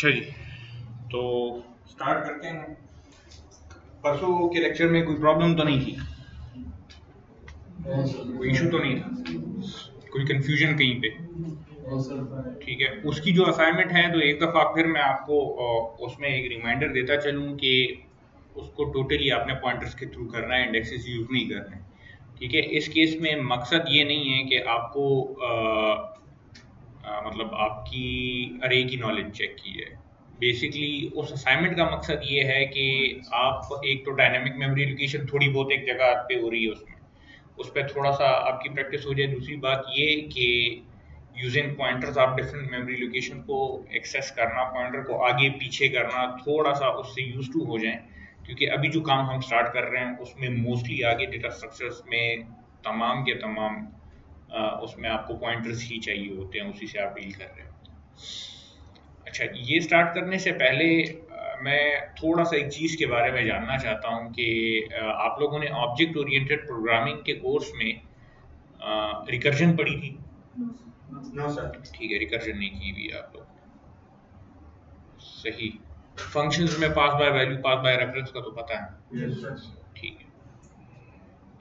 अच्छा जी, तो स्टार्ट करते हैं। परसों के लेक्चर में कोई प्रॉब्लम तो नहीं थी, कोई इशू तो नहीं था, कोई कंफ्यूजन कहीं पे? ठीक है, उसकी जो असाइनमेंट है तो एक दफ़ा फिर मैं आपको उसमें एक रिमाइंडर देता चलूँ कि उसको टोटली आपने पॉइंटर्स के थ्रू करना है, इंडेक्सेस यूज़ नहीं करने। ठीक है, इस केस में मकसद ये नहीं है कि आपको मतलब आपकी अरे की नॉलेज चेक की है। बेसिकली उस असाइनमेंट का मकसद ये है कि आप एक तो डायनामिक मेमोरी एलोकेशन थोड़ी बहुत एक जगह पे हो रही है, उसमें उस पर थोड़ा सा आपकी प्रैक्टिस हो जाए। दूसरी बात ये कि यूजिंग पॉइंटर्स आप डिफरेंट मेमोरी लोकेशन को एक्सेस करना, पॉइंटर को आगे पीछे करना, थोड़ा सा उससे यूज टू हो जाएं, क्योंकि अभी जो काम हम स्टार्ट कर रहे हैं उसमें मोस्टली आगे डेटा स्ट्रक्चर्स में तमाम के तमाम उसमें आपको पॉइंटर्स ही चाहिए होते हैं, उसी से आप डील कर रहे हो। अच्छा, ये स्टार्ट करने से पहले मैं थोड़ा सा एक चीज़ के बारे में जानना चाहता हूँ कि आप लोगों ने ऑब्जेक्ट ओरिएंटेड प्रोग्रामिंग के कोर्स में रिकर्जन पढ़ी थी? No sir. ठीक है, रिकर्जन नहीं की हुई आप लोग, सही। फंक्शंस में pass by value, pass by reference का तो पता है। Yes sir. ठीक है,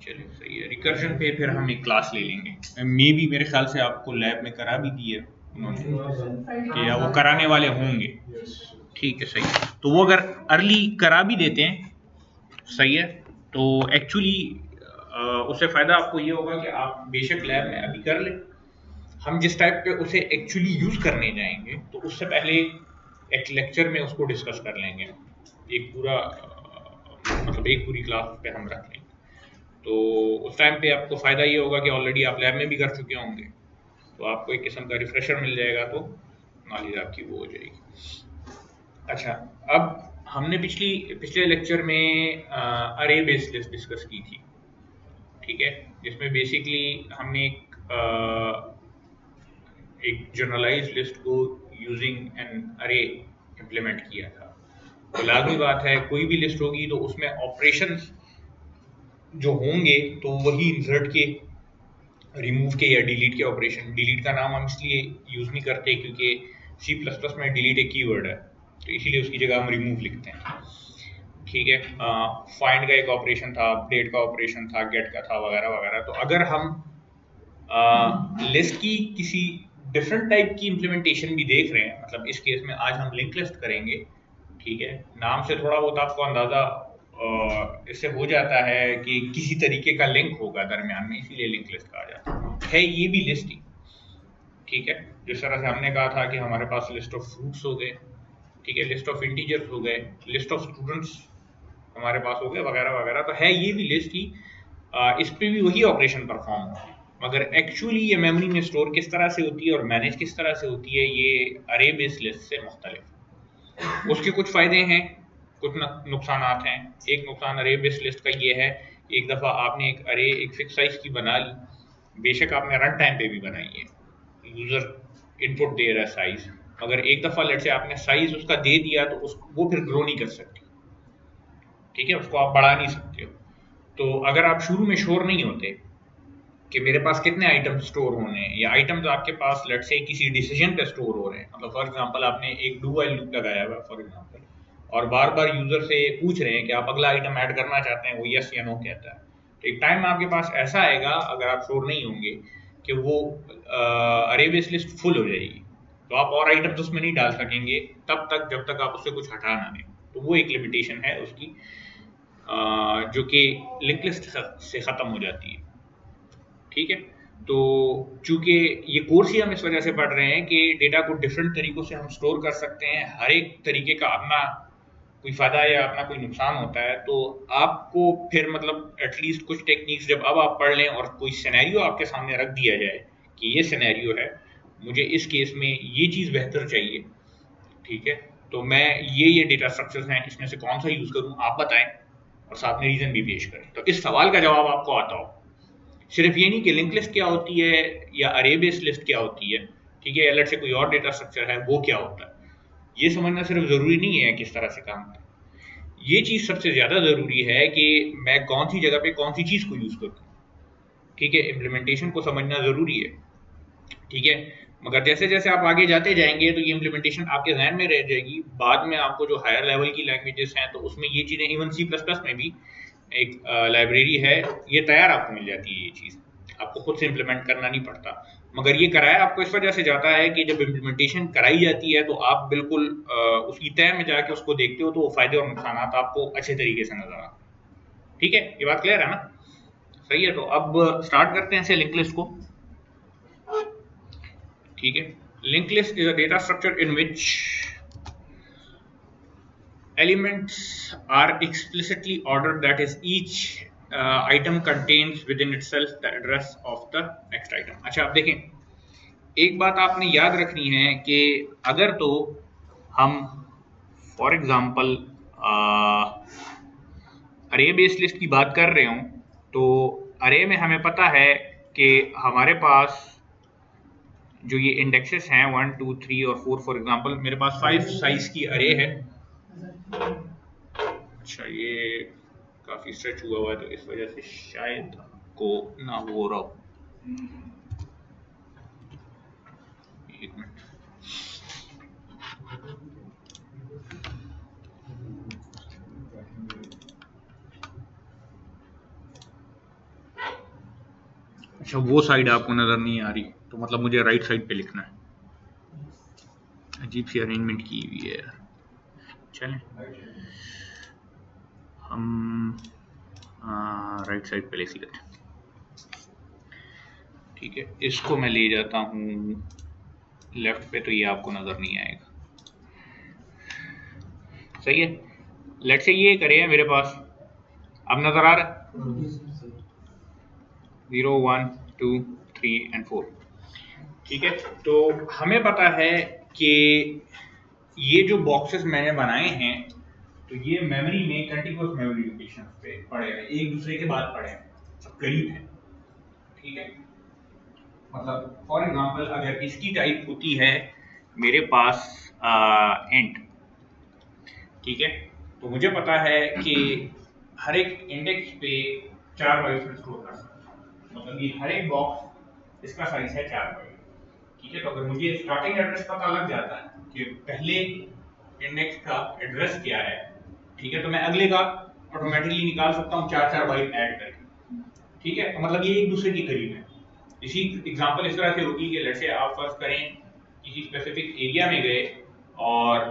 चलिए सही है। रिकर्जन पे फिर हम एक क्लास ले लेंगे, मे बी मेरे ख्याल से आपको लैब में करा भी दी है उन्होंने, कि या वो कराने वाले होंगे। ठीक है, सही है। तो वो अगर अर्ली करा भी देते हैं, सही है, तो एक्चुअली उससे फ़ायदा आपको ये होगा कि आप बेशक लैब में अभी कर लें, हम जिस टाइप पे उसे एक्चुअली यूज़ करने जाएंगे तो उससे पहले एक लेक्चर में उसको डिस्कस कर लेंगे, एक पूरा मतलब एक पूरी क्लास पे हम रख लेंगे। तो उस टाइम पे आपको फ़ायदा ये होगा कि ऑलरेडी आप लैब में भी कर चुके होंगे, तो आपको एक किस्म का रिफ्रेशर मिल जाएगा, तो नॉलेज आपकी वो हो जाएगी। अच्छा, अब हमने पिछले लेक्चर में अरे बेस्ड लिस्ट डिस्कस की थी। ठीक है, जिसमें बेसिकली हमने एक जनरलाइज्ड लिस्ट को यूजिंग एन अरे इम्प्लीमेंट किया था। तो लाजमी बात है, कोई भी लिस्ट होगी तो उसमें ऑपरेशंस जो होंगे तो वही इंसर्ट के, रिमूव के या डिलीट के ऑपरेशन। डिलीट का नाम हम इसलिए यूज़ नहीं करते क्योंकि सी प्लस प्लस में डिलीट एक कीवर्ड है, तो इसीलिए उसकी जगह हम रिमूव लिखते हैं। ठीक है, फाइंड का एक ऑपरेशन था, अपडेट का ऑपरेशन था, गेट का था, वगैरह वगैरह। तो अगर हम लिस्ट की किसी डिफरेंट टाइप की इम्प्लीमेंटेशन भी देख रहे हैं, मतलब इस केस में आज हम लिंक लिस्ट करेंगे। ठीक है, नाम से थोड़ा बहुत आपको अंदाजा इससे हो जाता है कि किसी तरीके का लिंक होगा दरमियान में, इसीलिए लिंक लिस्ट कहा जाता है। ये भी लिस्ट ही, ठीक है, जिस तरह से हमने कहा था कि हमारे पास लिस्ट ऑफ फ्रूट्स हो गए, ठीक है, लिस्ट ऑफ इंटीजर्स हो गए, लिस्ट ऑफ स्टूडेंट्स हमारे पास हो गए, वगैरह वगैरह। तो है ये भी लिस्ट ही, इस पे भी वही ऑपरेशन परफॉर्म होता है, मगर एक्चुअली ये मेमोरी में स्टोर किस तरह से होती है और मैनेज किस तरह से होती है, ये अरे बेस्ड लिस्ट से मुख्तलिफ। उसके कुछ फ़ायदे हैं, कुछ नुकसानात हैं। एक नुकसान अरे बेस्ड लिस्ट का ये है, एक दफ़ा आपने एक अरे एक फिक्स साइज़ की बना ली, बेशक आपने रन टाइम पे भी बनाई है, यूज़र इनपुट दे रहा है साइज़, मगर एक दफ़ा लेट से आपने साइज़ उसका दे दिया तो वो फिर ग्रो नहीं कर सकती। ठीक है, उसको आप बढ़ा नहीं सकते हो। तो अगर आप शुरू में श्योर नहीं होते कि मेरे पास कितने आइटम स्टोर होने हैं, या आइटम्स आपके पास लेट से किसी डिसीजन पे स्टोर हो रहे हैं, मतलब फॉर एग्जांपल आपने एक डू व्हाइल लूप लगाया हुआ फॉर एग्जांपल, और बार बार यूजर से पूछ रहे हैं कि आप अगला आइटम ऐड करना चाहते हैं, वो यस या नो कहता है, तो एक टाइम आपके पास ऐसा आएगा अगर आप श्योर नहीं होंगे कि वो अरे बेस लिस्ट फुल हो जाएगी, तो आप और आइटम्स उसमें नहीं डाल सकेंगे तब तक जब तक आप उससे कुछ हटा ना दें। तो वो एक लिमिटेशन है उसकी, जो कि लिंक लिस्ट से ख़त्म हो जाती है। ठीक है, तो चूंकि ये कोर्स ही हम इस वजह से पढ़ रहे हैं कि डेटा को डिफरेंट तरीकों से हम स्टोर कर सकते हैं, हर एक तरीके का अपना कोई फ़ायदा या अपना कोई नुकसान होता है, तो आपको फिर मतलब एटलीस्ट कुछ टेक्निक्स जब अब आप पढ़ लें और कोई सिनेरियो आपके सामने रख दिया जाए कि ये सिनेरियो है, मुझे इस केस में ये चीज़ बेहतर चाहिए, ठीक है, तो मैं ये डेटा स्ट्रक्चर्स हैं, इसमें से कौन सा यूज़ करूँ, आप बताएं और साथ में रीज़न भी पेश करें, तो इस सवाल का जवाब आपको आता हो। सिर्फ ये नहीं कि लिंक लिस्ट क्या होती है या अरे बेस्ड लिस्ट क्या होती है, ठीक है, अलग से कोई और डेटा स्ट्रक्चर है वो क्या होता है, ये समझना सिर्फ ज़रूरी नहीं है किस तरह से काम करता है, ये चीज़ सबसे ज़्यादा ज़रूरी है कि मैं कौन सी जगह पे कौन सी चीज़ को यूज़ करूँ। ठीक है, इम्प्लीमेंटेशन को समझना ज़रूरी है। ठीक है, मगर जैसे जैसे आप आगे जाते जाएंगे तो ये इम्प्लीमेंटेशन आपके जहन में रह जाएगी। बाद में आपको जो हायर लेवल की लैंग्वेजेस हैं तो उसमें ये चीज़ें, इवन सी प्लस प्लस में भी एक लाइब्रेरी है, ये तैयार आपको मिल जाती है ये चीज़, आपको खुद से इम्प्लीमेंट करना नहीं पड़ता। मगर ये कराया आपको इस वजह से जाता है कि जब इम्प्लीमेंटेशन कराई जाती है तो आप बिल्कुल उसकी तह में जाके उसको देखते हो, तो वो फायदे और नुकसान आपको अच्छे तरीके से नजर आते हैं। ठीक है, ये बात क्लियर है ना? सही है, तो अब स्टार्ट करते हैं इसे लिंक लिस्ट को। ठीक है, linked list is a data structure in which elements are explicitly ordered, that is each item contains within itself the address of the next item। अच्छा, अब देखें, एक बात आपने याद रखनी है कि अगर तो हम फॉर एग्जांपल अरे बेस्ड लिस्ट की बात कर रहे हूं, तो अरे में हमें पता है कि हमारे पास जो ये इंडेक्सेस हैं 1 2 3 और 4, फॉर एग्जांपल मेरे पास 5 साइज की अरे है। अच्छा, ये काफी स्ट्रेच हुआ हुआ है तो इस वजह से शायद को ना हो रहा हो। एक मिनट, अच्छा वो साइड आपको नजर नहीं आ रही, तो मतलब मुझे राइट साइड पे लिखना है। अजीब सी अरेंजमेंट की हुई है यार। चलें, हम राइट साइड पे ले लेते हैं। ठीक है, इसको मैं ले जाता हूँ लेफ्ट पे, तो ये आपको नजर नहीं आएगा। सही है, लेट्स से ये करे है मेरे पास, अब नजर आ रहा है 0 1 2 3 एंड 4। ठीक है, तो हमें पता है कि ये जो बॉक्सेस मैंने बनाए हैं तो ये मेमोरी में कंटिन्यूअस मेमोरी लोकेशन पे पड़े हैं, एक दूसरे के बाद पड़े हैं, सब करीब है। ठीक है, मतलब फॉर एग्जांपल अगर इसकी टाइप होती है मेरे पास इंट, ठीक है, तो मुझे पता है कि हर एक इंडेक्स पे 4 बाइट्स में स्टोर कर सकता हूँ, मतलब ये हर एक बॉक्स इसका साइज है 4 बाइट। ठीक है, तो अगर मुझे स्टार्टिंग एड्रेस पता लग जाता है कि पहले इंडेक्स का एड्रेस क्या है, ठीक है, तो मैं अगले का ऑटोमेटिकली निकाल सकता हूँ 4 बाइट ऐड करके। ठीक है, तो मतलब ये एक दूसरे के करीब है। इसी एग्जांपल इस तरह से होगी कि लेट्स से आप फर्स्ट करें किसी स्पेसिफिक एरिया में गए और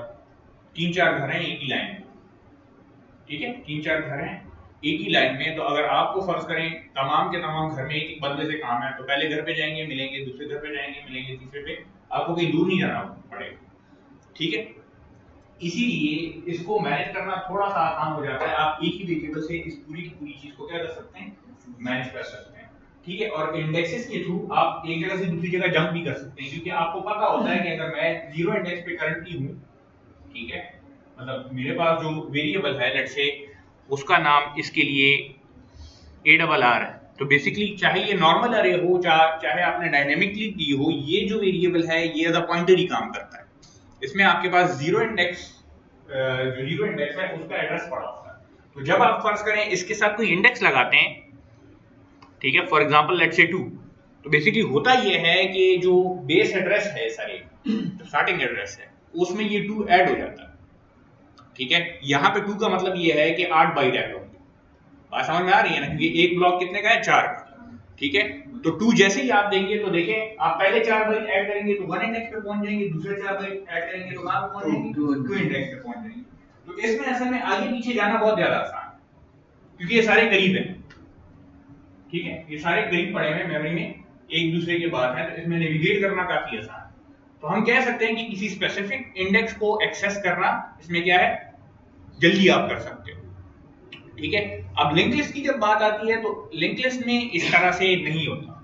3-4 घर हैं एक ही लाइन में। ठीक है, 3-4 घर हैं एक ही लाइन में, तो अगर आपको फर्ज करें तमाम के तमाम घर में एक एक बंदे से काम है, तो पहले घर पे जाएंगे मिलेंगे, दूसरे घर पे जाएंगे मिलेंगे, तीसरे पे, आपको कहीं दूर नहीं जाना पड़ेगा। ठीक है, इसीलिए इसको मैनेज करना थोड़ा सा आसान हो जाता है, आप एक ही वेरिएबल से इस पूरी की पूरी चीज को क्या कर सकते हैं, मैनेज कर सकते हैं। ठीक है, और इंडेक्सेस के थ्रू आप एक जगह से दूसरी जगह जंप भी कर सकते हैं, क्योंकि आपको पता होता है कि अगर मैं 0 इंडेक्स पे करंटली हूँ, ठीक है, मतलब मेरे पास जो वेरिएबल है लेट्स से उसका नाम इसके लिए ARR है, तो बेसिकली चाहे ये नॉर्मल अरे हो चाहे आपने डायनेमिकली दी हो, ये जो वेरिएबल है ये एज अ पॉइंटर ही काम करता है। इसमें आपके पास जीरो इंडेक्स है उसका एड्रेस पड़ा होता है, तो जब आप फर्ज करें इसके साथ कोई इंडेक्स लगाते हैं, ठीक है, फॉर एग्जांपल लेट्स से 2, तो बेसिकली होता ये है कि जो बेस एड्रेस है सारे जो स्टार्टिंग एड्रेस है उसमें ये 2 ऐड हो जाता है। ठीक है, यहाँ पे 2 का मतलब ये है कि 8 बाइट ऐड होंगे। बात समझ में आ रही है ना, क्योंकि एक ब्लॉक कितने का है, 4 का। ठीक है, तो 2 जैसे ही आप देंगे तो देखें आप पहले 4 बाइट ऐड करेंगे तो 1 इंडेक्स पे पहुंच जाएंगे, दूसरे 4 बाइट ऐड करेंगे तो कहां पे पहुंच जाएंगे, 2 इंडेक्स पे पहुंच जाएंगे। तो इसमें असल में आगे पीछे जाना बहुत ज्यादा आसान है, क्योंकि ये सारे करीब हैं। ठीक है, ये सारे करीब पड़े हुए मेमोरी में, एक दूसरे के बाद है, तो इसमें नेविगेट करना काफी आसान है। तो हम कह सकते हैं कि किसी स्पेसिफिक इंडेक्स को एक्सेस करना इसमें क्या है, जल्दी आप कर सकते हो। ठीक है, अब लिंक लिस्ट की जब बात आती है तो लिंक लिस्ट में इस तरह से नहीं होता,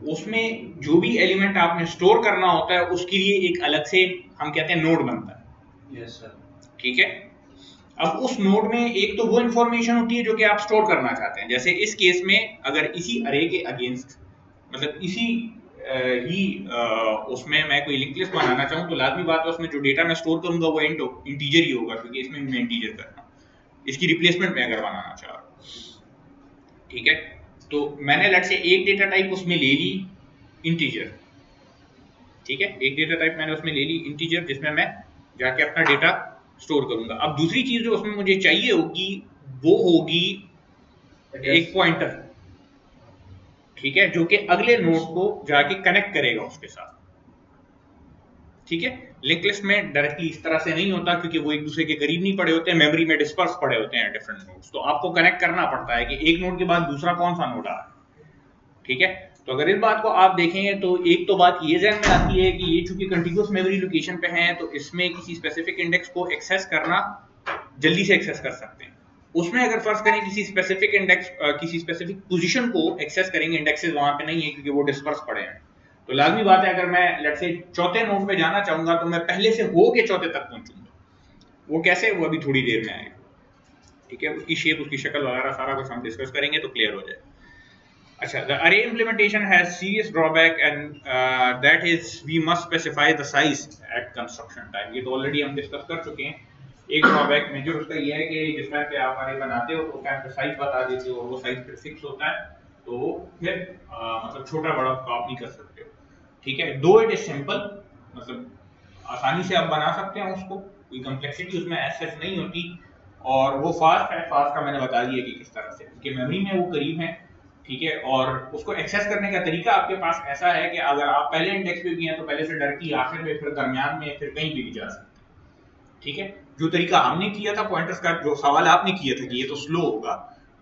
उसमें जो भी एलिमेंट आपने स्टोर करना होता है उसके लिए एक अलग से हम कहते हैं नोड बनता है। Yes sir. ठीक है, अब उस नोड में एक तो वो इंफॉर्मेशन होती है जो कि आप स्टोर करना चाहते हैं, जैसे इस केस में अगर इसी अरे के अगेंस्ट, मतलब इसी उसमें मैं कोई लिंक लिस्ट बनाना चाहूँ तो लाजमी बात है उसमें जो डेटा मैं स्टोर करूंगा वो इंटीजर ही होगा, क्योंकि इसमें मैं इंटीजर करना, इसकी रिप्लेसमेंट मैं अगर बनाना चाह रहा हूँ। ठीक है, तो मैंने लेट्स से एक डेटा टाइप उसमें ले ली इंटीजर, ठीक है, एक डेटा टाइप मैंने उसमें ले ली इंटीजर, जिसमें मैं जाके अपना डेटा स्टोर करूंगा। अब दूसरी चीज जो उसमें मुझे चाहिए होगी वो होगी एक पॉइंटर, ठीक है, जो कि अगले नोड को जाके कनेक्ट करेगा उसके साथ। ठीक है, लिंक लिस्ट में डायरेक्टली इस तरह से नहीं होता क्योंकि वो एक दूसरे के करीब नहीं पड़े होते हैं, मेमोरी में डिस्पर्स पड़े होते हैं डिफरेंट नोड्स, तो आपको कनेक्ट करना पड़ता है कि एक नोड के बाद दूसरा कौन सा नोड आ रहा है। ठीक है, तो अगर इस बात को आप देखेंगे तो एक तो बात ये ध्यान में आती है कि ये चूंकि कंटिन्यूअस मेमोरी लोकेशन पे है तो इसमें किसी स्पेसिफिक इंडेक्स को एक्सेस करना जल्दी से एक्सेस कर सकते हैं। उसमें अगर फर्ज करें किसी स्पेसिफिक इंडेक्स किसी स्पेसिफिक पोजीशन को एक्सेस करेंगे, इंडेक्सेस वहां पे नहीं है क्योंकि वो डिस्पर्स पड़े हैं, तो लाजमी बात है अगर मैं लेट्स से चौथे नोड पे जाना चाहूंगा तो मैं पहले से हो के चौथे तक पहुंचूंगा। वो कैसे, वो अभी थोड़ी देर में आएगा। ठीक है, उसकी शेप, उसकी शक्ल वगैरह सारा कुछ हम डिस्कस करेंगे तो क्लियर हो जाए। अच्छा, the array implementation has serious drawback and that is we must specify the size at construction time। ये तो ऑलरेडी हम डिस्कस कर चुके हैं। एक ड्रॉबैक मेजर उसका ये है कि जिस टाइम पे आप array बनाते हो तो उस टाइम पे साइज बता देते हो और वो साइज फिर फिक्स होता है, तो फिर मतलब छोटा बड़ा आप नहीं कर सकते हो। ठीक है, दो इट इज सिंपल, मतलब आसानी से आप बना सकते हैं उसको, कोई कम्प्लेक्सिटी उसमें एज सच नहीं होती, और वो फास्ट है। फास्ट का मैंने बता दिया कि किस तरह से, क्योंकि मेमोरी में वो करीब है। ठीक है, और उसको एक्सेस करने का तरीका आपके पास ऐसा है कि अगर आप पहले इंडेक्स पे भी हैं तो पहले से डायरेक्टली आखिर में, फिर दरमियान में, फिर कहीं भी जा सकते हैं। ठीक है, जो तरीका हमने किया था पॉइंटर्स का, जो सवाल आपने किया था कि ये तो स्लो होगा,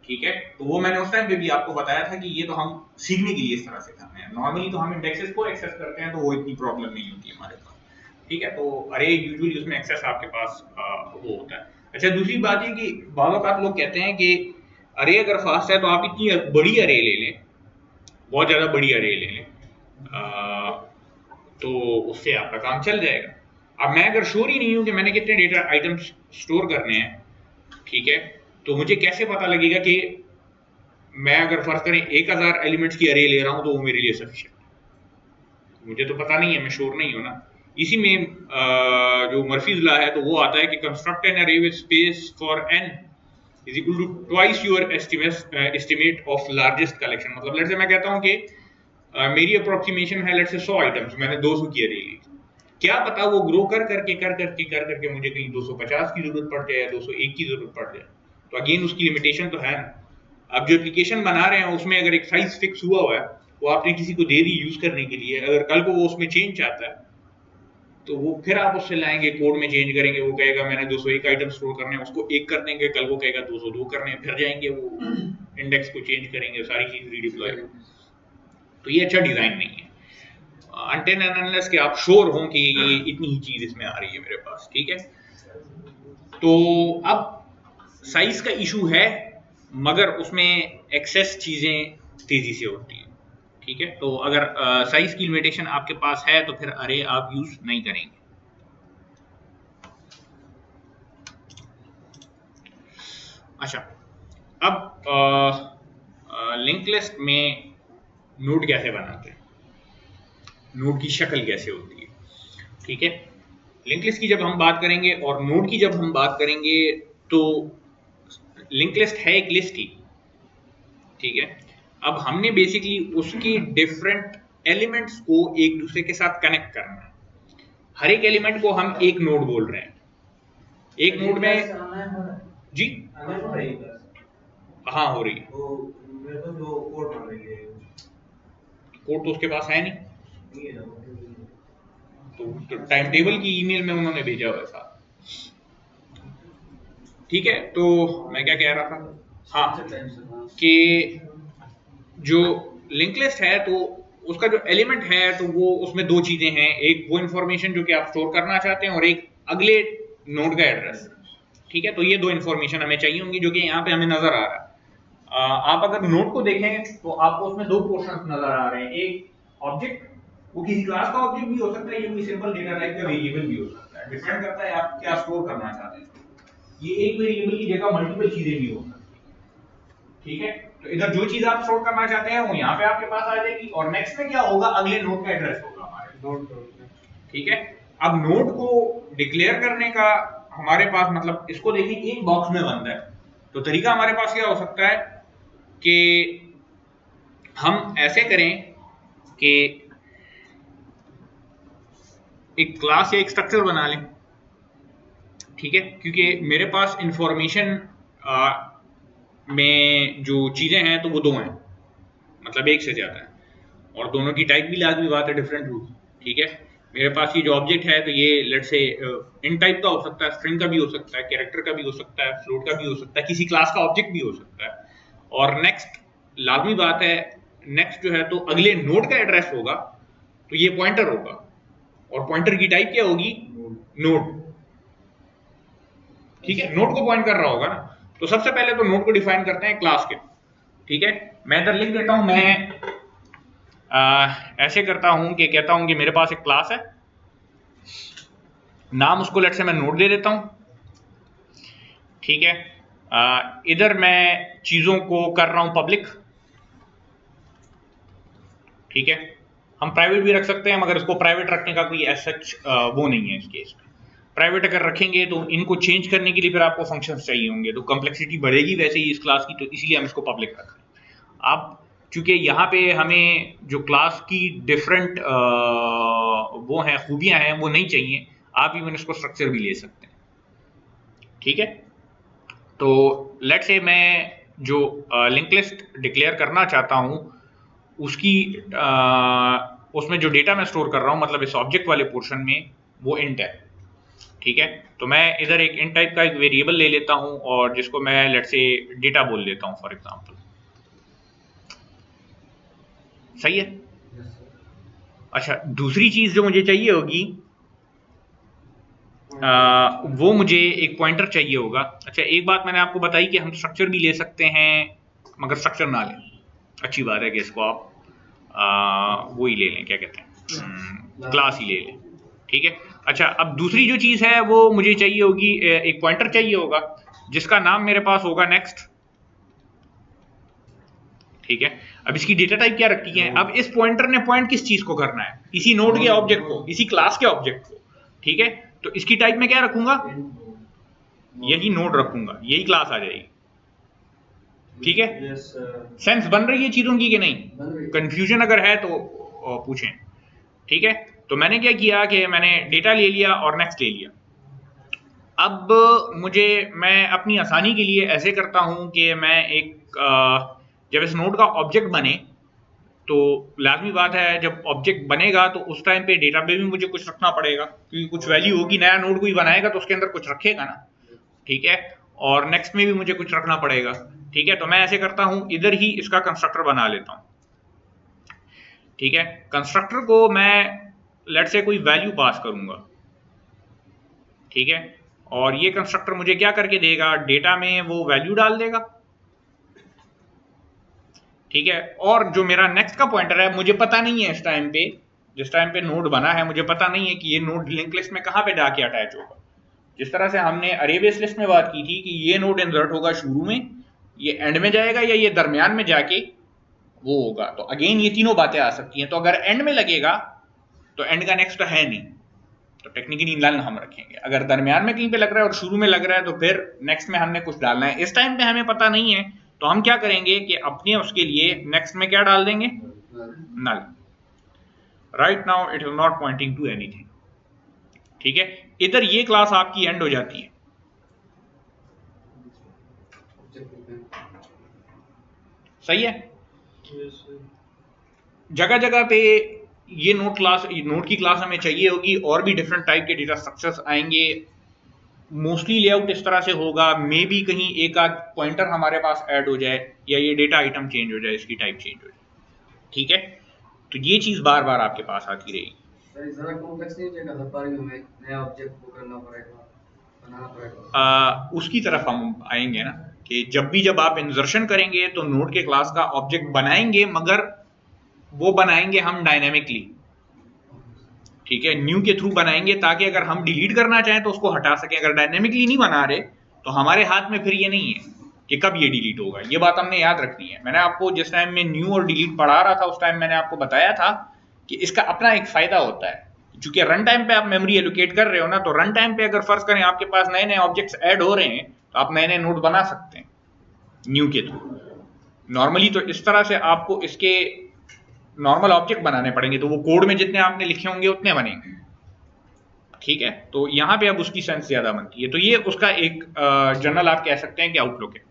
ठीक है, तो वो मैंने उस टाइम पे भी आपको बताया था कि ये तो हम सीखने के लिए इस तरह से करते हैं। नॉर्मली तो हम इंडेक्सेस को एक्सेस करते हैं तो वो इतनी प्रॉब्लम नहीं होती हमारे पास। ठीक है, तो अरे यूजुअली उसमें एक्सेस आपके पास वो होता है। अच्छा, दूसरी बात ये कि बार बार लोग कहते हैं कि अरे अगर फास्ट है तो आप इतनी बड़ी अरे ले लें, बहुत ज्यादा बड़ी अरे ले लें, तो उससे आपका काम चल जाएगा। अब मैं अगर श्योर ही नहीं हूं कि मैंने कितने डेटा आइटम्स स्टोर करने हैं, ठीक है, तो मुझे कैसे पता लगेगा कि मैं अगर फर्ज करें 1000 एलिमेंट्स की अरे ले रहा हूं तो वो मेरे लिए सफिशिएंट, मुझे तो पता नहीं है, मैं श्योर नहीं हूं ना। इसी में जो मर्फीज लॉ है तो वो आता है कि construct an array with space for n is equal to twice your estimate of largest collection. मतलब लेट्स से मैं कहता हूं कि मेरी अप्रोक्सीमेशन है लेट्स से 100 आइटम्स, मैंने 200 की अरे ली, क्या पता वो ग्रो कर करके मुझे कहीं 250 की जरूरत पड़ जाए या 201 की जरूरत पड़ जाए, तो अगेन उसकी लिमिटेशन तो है ना। अब जो एप्लीकेशन बना रहे हैं उसमें अगर एक साइज फिक्स हुआ है, वो आपने किसी को दे दी यूज करने के लिए, अगर कल को वो उसमें चेंज चाहता है तो वो फिर आप उससे लाएंगे, कोड में चेंज करेंगे, वो कहेगा मैंने 201 आइटम स्टोर करने हैं, उसको एक कर देंगे, कल को कहेगा 202 करने हैं, फिर जाएंगे वो इंडेक्स को चेंज करेंगे, सारी चीज रीडिप्लॉय। तो ये अच्छा डिजाइन नहीं है अनटिल एंड अनलेस कि आप श्योर हों कि ये इतनी ही चीज इसमें आ रही है मेरे पास। ठीक है, तो अब साइज का इशू है, मगर उसमें एक्सेस चीजें तेजी से होती है। ठीक है, तो अगर साइज की लिमिटेशन आपके पास है तो फिर अरे आप यूज नहीं करेंगे। अच्छा, अब लिंक लिस्ट में नोड कैसे बनाते हैं, नोड की शक्ल कैसे होती है। ठीक है, लिंक लिस्ट की जब हम बात करेंगे और नोड की जब हम बात करेंगे तो लिंक लिस्ट है एक लिस्ट ही। ठीक है, अब हमने बेसिकली उसकी डिफरेंट एलिमेंट्स को एक दूसरे के साथ कनेक्ट करना है। हर एक एलिमेंट को हम एक नोड बोल रहे हैं। एक नोड में जी हाँ हो रही है, कोड तो उसके पास है नहीं, तो टाइम टेबल की ईमेल में उन्होंने भेजा हुआ था। ठीक है, तो मैं क्या कह रहा था, हाँ, कि जो लिंक लिस्ट है तो उसका जो एलिमेंट है तो वो उसमें दो चीजें हैं, एक वो इंफॉर्मेशन जो कि आप स्टोर करना चाहते हैं और एक अगले नोड का एड्रेस। ठीक है, तो ये दो इंफॉर्मेशन हमें चाहिए होंगी जो कि यहाँ पे हमें नजर आ रहा है। आप अगर नोड को देखें तो आपको उसमें दो पोर्शंस नजर आ रहे हैं, एक ऑब्जेक्ट, वो किसी क्लास का ऑब्जेक्ट भी हो सकता है, ये कोई सिंपल डेटा टाइप का वेरिएबल भी हो सकता है, डिपेंड करता है आप क्या स्टोर करना चाहते हैं। ये एक वेरिएबल की जगह मल्टीपल चीजें भी हो सकती है। ठीक है, तो इधर जो चीज आप स्टोर करना चाहते हैं वो यहाँ पे आपके पास आ जाएगी, और नेक्स्ट में क्या होगा, अगले नोड का एड्रेस होगा हमारे नोड। ठीक है, अब नोड को डिक्लेयर करने का हमारे पास, मतलब इसको देखिए एक बॉक्स में बंद है, तो तरीका हमारे पास क्या हो सकता है कि हम ऐसे करें कि एक क्लास या एक स्ट्रक्चर बना लें, ठीक है, क्योंकि मेरे पास इंफॉर्मेशन में जो चीजें हैं तो वो दो हैं, मतलब एक से ज्यादा है, और दोनों की टाइप भी लाजमी बात है डिफरेंट होगी, ठीक है। मेरे पास ये जो ऑब्जेक्ट है तो ये लेट से इन टाइप का हो सकता है, स्ट्रिंग का भी हो सकता है, कैरेक्टर का भी हो सकता है, फ्लोट का भी हो सकता है, किसी क्लास का ऑब्जेक्ट भी हो सकता है। और नेक्स्ट लाजमी बात है, नेक्स्ट जो है तो अगले नोड का एड्रेस होगा तो ये पॉइंटर होगा, और पॉइंटर की टाइप क्या होगी, नोड, ठीक है, नोड को पॉइंट कर रहा होगा ना। तो सबसे पहले तो नोड को डिफाइन करते हैं क्लास के, ठीक है। मैं इधर लिख देता हूं, मैं ऐसे करता हूं कि कहता हूं कि मेरे पास एक क्लास है, नाम उसको लेट से मैं नोड दे देता हूं, ठीक है। इधर मैं चीजों को कर रहा हूं पब्लिक, ठीक है। हम प्राइवेट भी रख सकते हैं, मगर इसको प्राइवेट रखने का कोई एज सच वो नहीं है इस केस में। प्राइवेट अगर रखेंगे तो इनको चेंज करने के लिए फिर आपको फंक्शंस चाहिए होंगे, तो कॉम्प्लेक्सिटी बढ़ेगी वैसे ही इस क्लास की, तो इसलिए हम इसको पब्लिक रख रहे हैं। अब चूंकि यहाँ पे हमें जो क्लास की डिफरेंट वो हैं, खूबियां हैं, वो नहीं चाहिए, आप इवन इसको स्ट्रक्चर भी ले सकते हैं, ठीक है। तो लेट से मैं जो लिंक लिस्ट डिक्लेयर करना चाहता हूं उसकी उसमें जो डेटा मैं स्टोर कर रहा हूं, मतलब इस ऑब्जेक्ट वाले पोर्शन में, वो इंट है, ठीक है। तो मैं इधर एक इंट टाइप का एक वेरिएबल ले लेता हूं और जिसको मैं लेट से डेटा बोल देता हूं फॉर एग्जांपल, सही है। अच्छा, दूसरी चीज जो मुझे चाहिए होगी वो मुझे एक पॉइंटर चाहिए होगा। अच्छा, एक बात मैंने आपको बताई कि हम स्ट्रक्चर भी ले सकते हैं, मगर स्ट्रक्चर ना लें, अच्छी बात है कि इसको आप वो ही ले लें, क्या कहते हैं, क्लास ही ले लें, ठीक है। अच्छा, अब दूसरी जो चीज है वो मुझे चाहिए होगी, एक पॉइंटर चाहिए होगा जिसका नाम मेरे पास होगा नेक्स्ट, ठीक है। अब इसकी डेटा टाइप क्या रखी है, अब इस पॉइंटर ने पॉइंट किस चीज को करना है, इसी नोड के ऑब्जेक्ट को, इसी क्लास के ऑब्जेक्ट को, ठीक है। तो इसकी टाइप में क्या रखूंगा, यही नोड रखूंगा, यही क्लास आ जाएगी, ठीक है। सेंस बन रही है चीजों की कि नहीं, कंफ्यूजन अगर है तो पूछें, ठीक है। तो मैंने क्या किया कि मैंने डेटा ले लिया और नेक्स्ट ले लिया। अब मैं अपनी आसानी के लिए ऐसे करता हूं कि मैं एक जब इस नोड का ऑब्जेक्ट बने, तो लाजमी बात है जब ऑब्जेक्ट बनेगा तो उस टाइम पे डेटा पे भी मुझे कुछ रखना पड़ेगा, क्योंकि कुछ वैल्यू होगी, नया नोड कोई बनाएगा तो उसके अंदर कुछ रखेगा ना, ठीक है। और नेक्स्ट में भी मुझे कुछ रखना पड़ेगा, ठीक है। तो मैं ऐसे करता हूं, इधर ही इसका कंस्ट्रक्टर बना लेता हूं, ठीक है। कंस्ट्रक्टर को मैं लेट से कोई वैल्यू पास करूंगा, ठीक है। और ये कंस्ट्रक्टर मुझे क्या करके देगा, डेटा में वो वैल्यू डाल देगा, ठीक है। और जो मेरा नेक्स्ट का पॉइंटर है, मुझे पता नहीं है इस टाइम पे, जिस टाइम पे नोड बना है, मुझे पता नहीं है कि ये नोड लिंक लिस्ट में कहां पे जाके अटैच होगा। जिस तरह से हमने अरे बेस लिस्ट में बात की थी कि ये नोड इंसर्ट होगा शुरू में, ये एंड में जाएगा, या ये दरमियान में जाके वो होगा। तो अगेन ये तीनों बातें आ सकती हैं। तो अगर एंड में लगेगा तो एंड का नेक्स्ट है नहीं, तो टेक्निकली नल हम रखेंगे। अगर दरमियान में कहीं पे लग रहा है और शुरू में लग रहा है तो फिर नेक्स्ट में हमने कुछ डालना है। इस टाइम पे हमें पता नहीं है तो हम क्या करेंगे कि अपने उसके लिए नेक्स्ट में क्या डाल देंगे, null. Right now it is not pointing to anything, ठीक है। इधर ये क्लास आपकी एंड हो जाती है, सही है। जगह जगह पे ये नोड की क्लास हमें चाहिए होगी, और भी डिफरेंट टाइप के डेटा स्ट्रक्चर्स आएंगे। मोस्टली लेआउट इस तरह से होगा, मे बी कहीं एक आध पॉइंटर हमारे पास ऐड हो जाए, या ये डेटा आइटम चेंज हो जाए, इसकी टाइप चेंज हो जाए, ठीक है। तो ये चीज बार बार आपके पास आती रहेगी। ज़्यादा कॉम्प्लेक्स नहीं हो जाएगा, हर बार हमें नया ऑब्जेक्ट को करना पड़ेगा, बनाना पड़ेगा। उसकी तरफ हम आएंगे ना, कि जब आप इंसर्शन करेंगे तो नोड के क्लास का ऑब्जेक्ट बनाएंगे, मगर वो बनाएंगे हम डायनेमिकली, ठीक है, न्यू के थ्रू बनाएंगे, ताकि अगर हम डिलीट करना चाहें तो उसको हटा सकें। अगर डायनेमिकली नहीं बना रहे तो हमारे हाथ में फिर ये नहीं है कि कब ये डिलीट होगा, ये बात हमने याद रखनी है। मैंने आपको जिस टाइम में न्यू और डिलीट पढ़ा रहा था उस टाइम मैंने आपको बताया था कि इसका अपना एक फायदा होता है, क्योंकि रन टाइम पे आप मेमोरी एलोकेट कर रहे हो ना, तो रन टाइम पे अगर फर्ज करें आपके पास नए नए ऑब्जेक्ट्स ऐड हो रहे हैं तो आप नए नए नोड बना सकते हैं न्यू के थ्रू। नॉर्मली तो इस तरह से आपको इसके नॉर्मल ऑब्जेक्ट बनाने पड़ेंगे, तो वो कोड में जितने आपने लिखे होंगे उतने बनेंगे, ठीक है, तो यहाँ पे अब उसकी सेंस ज्यादा बनती है। तो ये उसका एक जनरल आप कह सकते हैं कि आउटलुक है।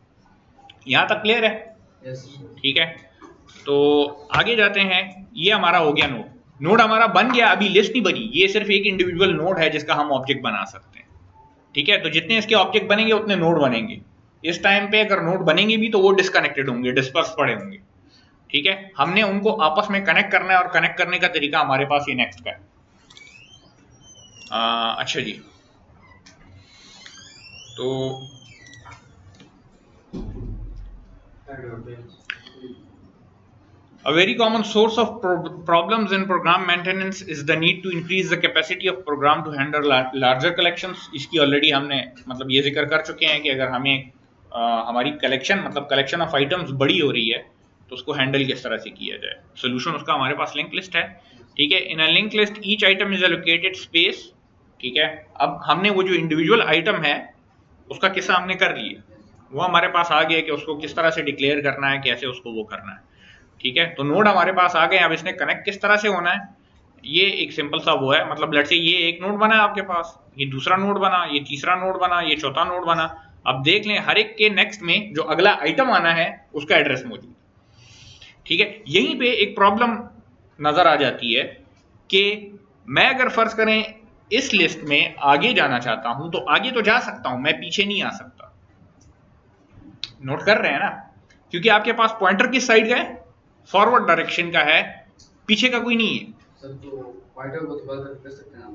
यहाँ तक क्लियर है? यस। ठीक है, तो आगे जाते हैं। ये हमारा हो गया नोड। नोड हमारा बन गया, अभी लिस्ट नहीं बनी, ये सिर्फ एक इंडिविजुअल नोड है जिसका हम ऑब्जेक्ट बना सकते हैं। ठीक है, तो जितने इसके ऑब्जेक्ट बनेंगे उतने नोड बनेंगे। इस टाइम पे अगर नोड बनेंगे भी तो वो डिस्कनेक्टेड होंगे, डिस्पर्स पड़े होंगे। ठीक है, हमने उनको आपस में कनेक्ट करना है और कनेक्ट करने का तरीका हमारे पास ये नेक्स्ट का है। अच्छा जी, तो a very common source of problems in program maintenance is the need to increase the capacity of program to handle larger collections। इसकी ऑलरेडी हमने मतलब ये जिक्र कर चुके हैं कि अगर हमें हमारी कलेक्शन मतलब कलेक्शन ऑफ आइटम्स बड़ी हो रही है तो उसको हैंडल किस तरह से किया जाए। सोल्यूशन उसका हमारे पास लिंक लिस्ट है। ठीक है, in a link list each item is allocated space. ठीक है, अब हमने वो जो इंडिविजुअल आइटम है उसका किस्सा हमने कर लिया, वो हमारे पास आ गया कि उसको किस तरह से डिक्लेयर करना है, कैसे उसको वो करना है। ठीक है, तो नोड हमारे पास आ गए। अब इसने कनेक्ट किस तरह से होना है, ये एक सिंपल सा वो है। मतलब लेट्स से ये एक नोड बना है आपके पास, ये दूसरा नोड बना, ये तीसरा नोड बना, ये चौथा नोड बना। अब देख लें हर एक के नेक्स्ट में जो अगला आइटम आना है उसका एड्रेस मौजूद है। ठीक है, यहीं पे एक प्रॉब्लम नजर आ जाती है कि मैं अगर फर्ज करें इस लिस्ट में आगे जाना चाहता हूं तो आगे तो जा सकता हूं, मैं पीछे नहीं आ सकता। नोट कर रहे हैं ना, क्योंकि आपके पास पॉइंटर किस साइड का है, फॉरवर्ड डायरेक्शन का है, पीछे का कोई नहीं है। सर तो पॉइंटर को थोड़ा सा कर सकते हैं हम?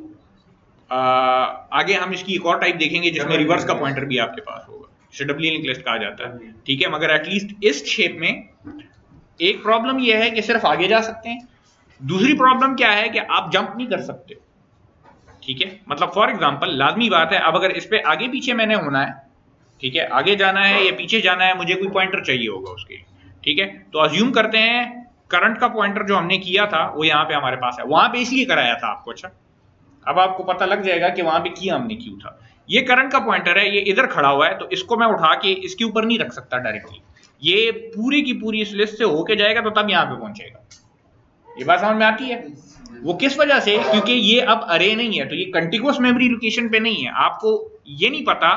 आगे हम इसकी एक और टाइप देखेंगे जिसमें रिवर्स का पॉइंटर भी आपके पास होगा, इसे डब्ल्यू लिंक लिस्ट कहा जाता है। ठीक है, मगर एटलीस्ट इस शेप में एक प्रॉब्लम यह है कि सिर्फ आगे जा सकते हैं। दूसरी प्रॉब्लम क्या है कि आप जंप नहीं कर सकते। ठीक है, मतलब फॉर एग्जांपल लाजमी बात है, अब अगर इस पे आगे पीछे मैंने होना है, ठीक है, आगे जाना है या पीछे जाना है, मुझे कोई पॉइंटर चाहिए होगा उसके लिए। ठीक है, तो अज्यूम करते हैं करंट का पॉइंटर जो हमने किया था वो यहाँ पे हमारे पास है, वहां पे इसलिए कराया था आपको। अच्छा, अब आपको पता लग जाएगा कि वहां पे किया हमने क्यों था। ये करंट का पॉइंटर है, ये इधर खड़ा हुआ है, तो इसको मैं उठा के इसके ऊपर नहीं रख सकता डायरेक्टली, ये पूरी की पूरी इस लिस्ट से होके जाएगा तो तब यहाँ पे पहुंचेगा। ये बात समझ में आती है? वो किस वजह से, क्योंकि ये अब अरे नहीं है, तो ये कंटिन्यूअस मेमोरी लोकेशन पे नहीं है। आपको ये नहीं पता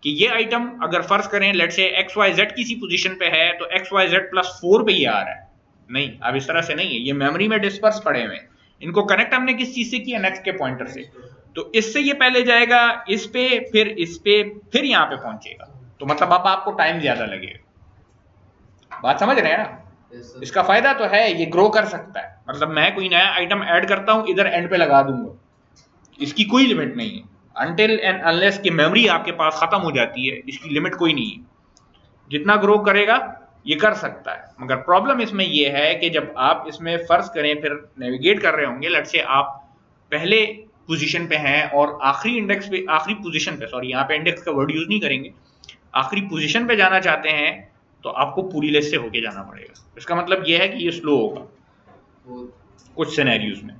कि ये आइटम अगर फर्ज करें लेट से एक्स वाई जेड किसी पोजीशन पे है तो एक्स वाई जेड प्लस 4 पे ये आ रहा है। नहीं, अब इस तरह से नहीं है, ये मेमोरी में डिस्पर्स पड़े हुए। इनको कनेक्ट हमने किस चीज से किया, नेक्स्ट के पॉइंटर से। तो इससे ये पहले जाएगा इस पे, फिर इस पे, फिर यहाँ पे पहुंचेगा। तो मतलब अब आपको टाइम ज्यादा लगेगा। बात समझ रहे हैं ना? इसका फायदा तो है, ये ग्रो कर सकता है। मतलब मैं कोई नया आइटम ऐड करता हूं, इधर एंड पे लगा दूंगा, इसकी कोई लिमिट नहीं है। अनटिल एंड अनलेस की मेमोरी आपके पास खत्म हो जाती है, इसकी लिमिट कोई नहीं है। जितना ग्रो करेगा ये कर सकता है। मगर प्रॉब्लम इसमें यह है कि जब आप इसमें फर्ज करें फिर नेविगेट कर रहे होंगे, लेट्स से आप पहले पोजीशन पे हैं और आखिरी इंडेक्स पे, आखिरी पोजीशन पे, सॉरी यहाँ पे इंडेक्स का वर्ड यूज नहीं करेंगे, आखिरी पोजीशन पे जाना चाहते हैं तो आपको पूरी लिस्ट से होके जाना पड़ेगा। इसका मतलब यह है कि ये स्लो होगा कुछ सिनेरियोज में।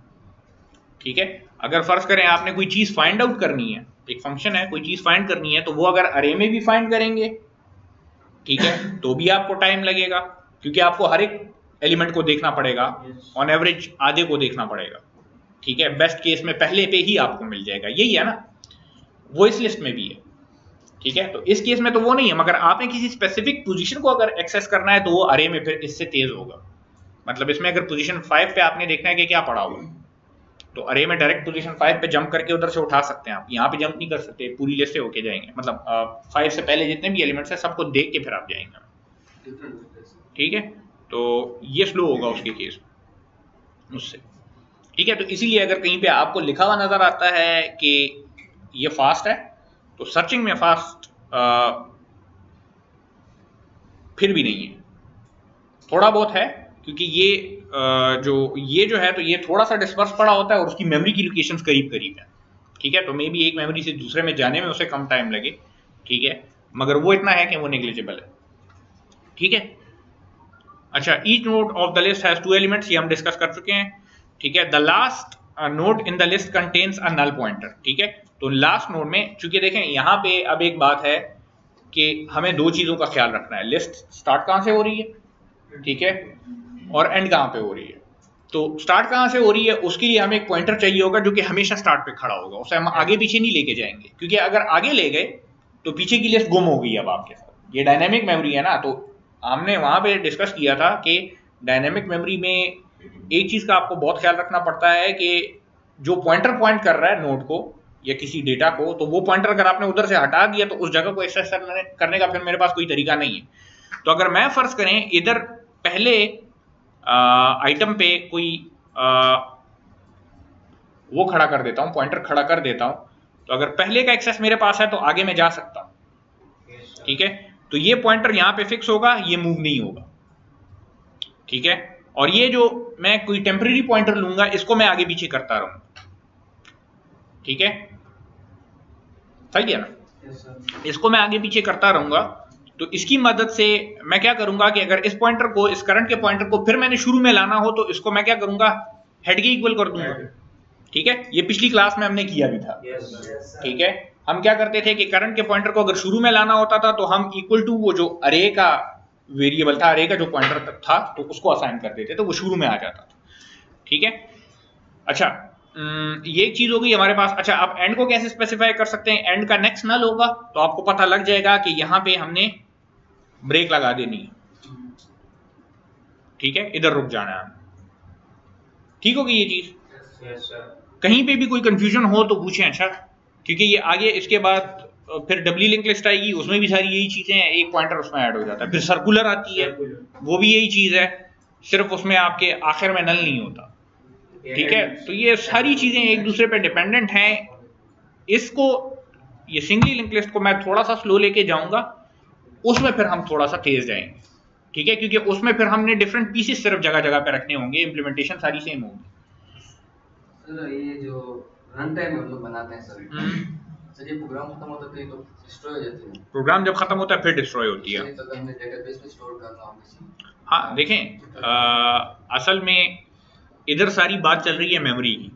ठीक है, अगर फर्ज करें आपने कोई चीज फाइंड आउट करनी है, एक फंक्शन है, कोई चीज फाइंड करनी है, तो वो अगर अरे में भी फाइंड करेंगे, ठीक है, तो भी आपको टाइम लगेगा, क्योंकि आपको हर एक एलिमेंट को देखना पड़ेगा, ऑन एवरेज आधे को देखना पड़ेगा। ठीक है, बेस्ट केस में पहले पे ही आपको मिल जाएगा, यही है ना, वो इस लिस्ट में भी है। ठीक है, तो इस केस में तो वो नहीं है, मगर आपने किसी स्पेसिफिक पोजीशन को अगर एक्सेस करना है तो वो अरे में फिर इससे तेज होगा। मतलब इसमें अगर पोजीशन 5 पे आपने देखना है कि क्या पड़ा हुआ, तो अरे में डायरेक्ट पोजीशन 5 पे जंप करके उधर से उठा सकते हैं आप, यहाँ पे जंप नहीं कर सकते, पूरी लिस्ट से होके जाएंगे। मतलब 5 से पहले जितने भी एलिमेंट्स हैं सबको देख के फिर आप जाएंगे। ठीक है, तो ये स्लो होगा उसके केस उससे। ठीक है, तो इसीलिए अगर कहीं पे आपको लिखा हुआ नजर आता है कि ये फास्ट है, तो सर्चिंग में फास्ट फिर भी नहीं है, थोड़ा बहुत है, क्योंकि ये जो है तो ये थोड़ा सा डिस्पर्स पड़ा होता है और उसकी मेमोरी की लोकेशंस करीब करीब है। ठीक है, तो मे बी एक मेमोरी से दूसरे में जाने में उसे कम टाइम लगे। ठीक है, मगर वो इतना है कि वो नेग्लिजिबल है। ठीक है, अच्छा, each node of the list has 2 elements, ये हम डिस्कस कर चुके हैं। ठीक है, the last node in the list contains a null pointer. ठीक है, तो लास्ट नोड में, चूंकि देखें यहाँ पे अब एक बात है कि हमें 2 चीजों का ख्याल रखना है, लिस्ट स्टार्ट कहां से हो रही है, ठीक है, और एंड कहां पे हो रही है। तो स्टार्ट कहाँ से हो रही है, उसके लिए हमें एक पॉइंटर चाहिए होगा जो कि हमेशा स्टार्ट पे खड़ा होगा, उसे हम आगे पीछे नहीं लेके जाएंगे, क्योंकि अगर आगे ले गए तो पीछे की लिस्ट गुम हो गई अब आपके साथ। ये डायनेमिक मेमोरी है ना, तो हमने वहां पे डिस्कस किया था कि डायनेमिक मेमोरी में एक चीज का आपको बहुत ख्याल रखना पड़ता है कि जो पॉइंटर पॉइंट कर रहा है नोड को या किसी डेटा को, तो वो पॉइंटर अगर आपने उधर से हटा दिया तो उस जगह को एक्सेस करने का फिर मेरे पास कोई तरीका नहीं है। तो अगर मैं फर्ज करें इधर पहले आइटम पे कोई वो खड़ा कर देता हूं, पॉइंटर खड़ा कर देता हूं, तो अगर पहले का एक्सेस मेरे पास है तो आगे मैं जा सकता हूं, ठीक है। तो ये पॉइंटर यहां पे फिक्स होगा, ये मूव नहीं होगा, ठीक है। और ये जो मैं कोई टेम्परेरी पॉइंटर लूंगा इसको मैं आगे पीछे करता रहूंगा, ठीक है, सही है ना। इसको मैं आगे पीछे करता रहूंगा, तो इसकी मदद से मैं क्या करूंगा कि अगर इस पॉइंटर को, इस करंट के पॉइंटर को फिर मैंने शुरू में लाना हो तो इसको मैं क्या करूंगा, हेड के इक्वल कर दूंगा, ठीक है। ये पिछली क्लास में हमने किया भी था, ठीक है। हम क्या करते थे कि करंट के पॉइंटर को अगर शुरू में लाना होता था तो हम इक्वल टू वो जो अरे का वेरिएबल था, अरे का जो पॉइंटर था, तो उसको असाइन कर देते, तो वो शुरू में आ जाता था, ठीक है। अच्छा, ये एक चीज हो गई हमारे पास। अच्छा, अब एंड को कैसे स्पेसिफाई कर सकते हैं, एंड का नेक्स्ट नल होगा तो आपको पता लग जाएगा कि यहां पे हमने ब्रेक लगा देनी है, ठीक है, इधर रुक जाना है, ठीक होगी ये चीज। कहीं पे भी कोई कंफ्यूजन हो तो पूछें, अच्छा, क्योंकि ये आगे इसके बाद फिर डब्ली लिंक लिस्ट आएगी, उसमें भी सारी यही चीजें हैं, एक पॉइंटर उसमें ऐड हो जाता है। फिर सर्कुलर आती है, वो भी यही चीज है, सिर्फ उसमें आपके आखिर में नल नहीं होता, ठीक है। तो ये सारी चीजें एक दूसरे पे डिपेंडेंट हैं। इसको, ये सिंगली लिंक लिस्ट को मैं थोड़ा सा स्लो लेके जाऊंगा, उसमें फिर हम थोड़ा सा तेज जाएंगे, ठीक है, क्योंकि उसमें फिर हमने डिफरेंट पीसेस सिर्फ जगह जगह पे रखने होंगे, इंप्लीमेंटेशन सारी सेम होगी। सर ये जो रन टाइम हम लोग बनाते हैं सर ये प्रोग्राम खत्म होता है तो डिस्ट्रॉय हो जाती है। प्रोग्राम जब खत्म होता है फिर डिस्ट्रॉय होती है। तो अगर हमने डेटाबेस में स्टोर करना हो किसी, हाँ देखें, असल में इधर सारी बात चल रही है मेमोरी की,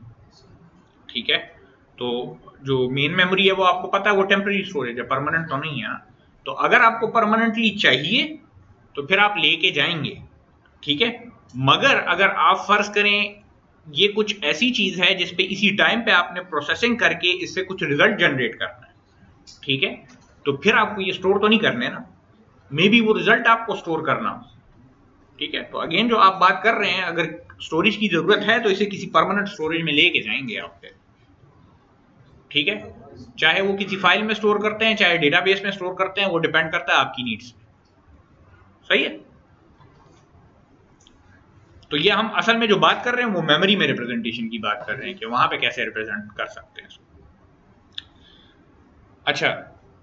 ठीक है। तो जो मेन मेमोरी है वो आपको पता है वो टेम्परेरी स्टोरेज है, परमानेंट तो नहीं है। तो अगर आपको परमानेंटली चाहिए तो फिर आप लेके जाएंगे, ठीक है। मगर अगर आप फर्ज करें ये कुछ ऐसी चीज है जिसपे इसी टाइम पे आपने प्रोसेसिंग करके इससे कुछ रिजल्ट जनरेट करना है, ठीक है, तो फिर आपको ये स्टोर तो नहीं करने ना, मे बी वो रिजल्ट आपको स्टोर करना हो, ठीक है। तो अगेन जो आप बात कर रहे हैं, अगर स्टोरेज की जरूरत है तो इसे किसी परमानेंट स्टोरेज में लेके जाएंगे आप फिर, ठीक है। चाहे वो किसी फाइल में स्टोर करते हैं, चाहे डेटाबेस में स्टोर करते हैं, वो डिपेंड करता है आपकी नीड्स पे, सही है। तो ये हम असल में जो बात कर रहे हैं वो मेमोरी में रिप्रेजेंटेशन की बात कर रहे हैं कि वहां पे कैसे रिप्रेजेंट कर सकते हैं इसको। अच्छा,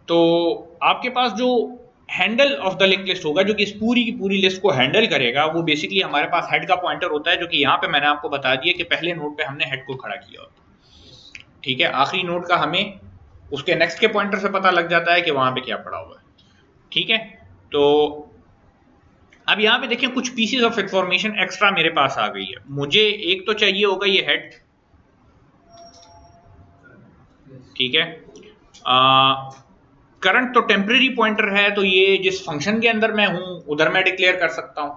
तो आपके पास जो handle of the link list होगा, जो कि इस पूरी की पूरी लिस्ट को हैंडल करेगा, वो बेसिकली हमारे पास हेड का पॉइंटर होता है, जो कि यहाँ पे मैंने आपको बता दिया कि पहले नोड पे हमने हेड को खड़ा किया होता, ठीक है। आखिरी नोड का हमें उसके नेक्स्ट के पॉइंटर से पता लग जाता है कि वहां पे क्या पड़ा हुआ है, ठीक है। तो अब यहाँ पे देखें कुछ पीसेस ऑफ इंफॉर्मेशन एक्स्ट्रा मेरे पास आ गई है। मुझे एक तो चाहिए होगा ये हेड, ठीक है। करंट तो टेम्परेरी पॉइंटर है, तो ये जिस फंक्शन के अंदर मैं हूं उधर मैं डिक्लेयर कर सकता हूं,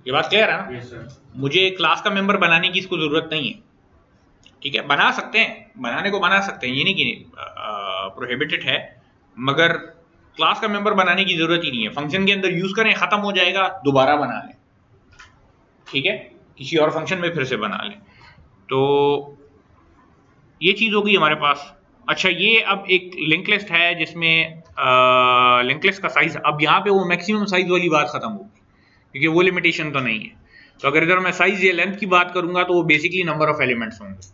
ये बात क्लियर है ना। yes, मुझे क्लास का मेंबर बनाने की इसको जरूरत नहीं है, ठीक है। बना सकते हैं, बनाने को बना सकते हैं, ये नहीं कि प्रोहिबिटेड है, मगर क्लास का मेंबर बनाने की जरूरत ही नहीं है। फंक्शन के अंदर यूज करें, खत्म हो जाएगा, दोबारा बना लें, ठीक है, किसी और फंक्शन में फिर से बना लें। तो ये चीज हो गई हमारे पास। अच्छा, ये अब एक लिंक लिस्ट है जिसमें लिंक लिस्ट का साइज, अब यहाँ पे वो मैक्सिमम साइज वाली बात खत्म होगी, क्योंकि वो लिमिटेशन तो नहीं है। तो अगर इधर मैं साइज या लेंथ की बात करूंगा तो वो बेसिकली नंबर ऑफ एलिमेंट्स होंगे,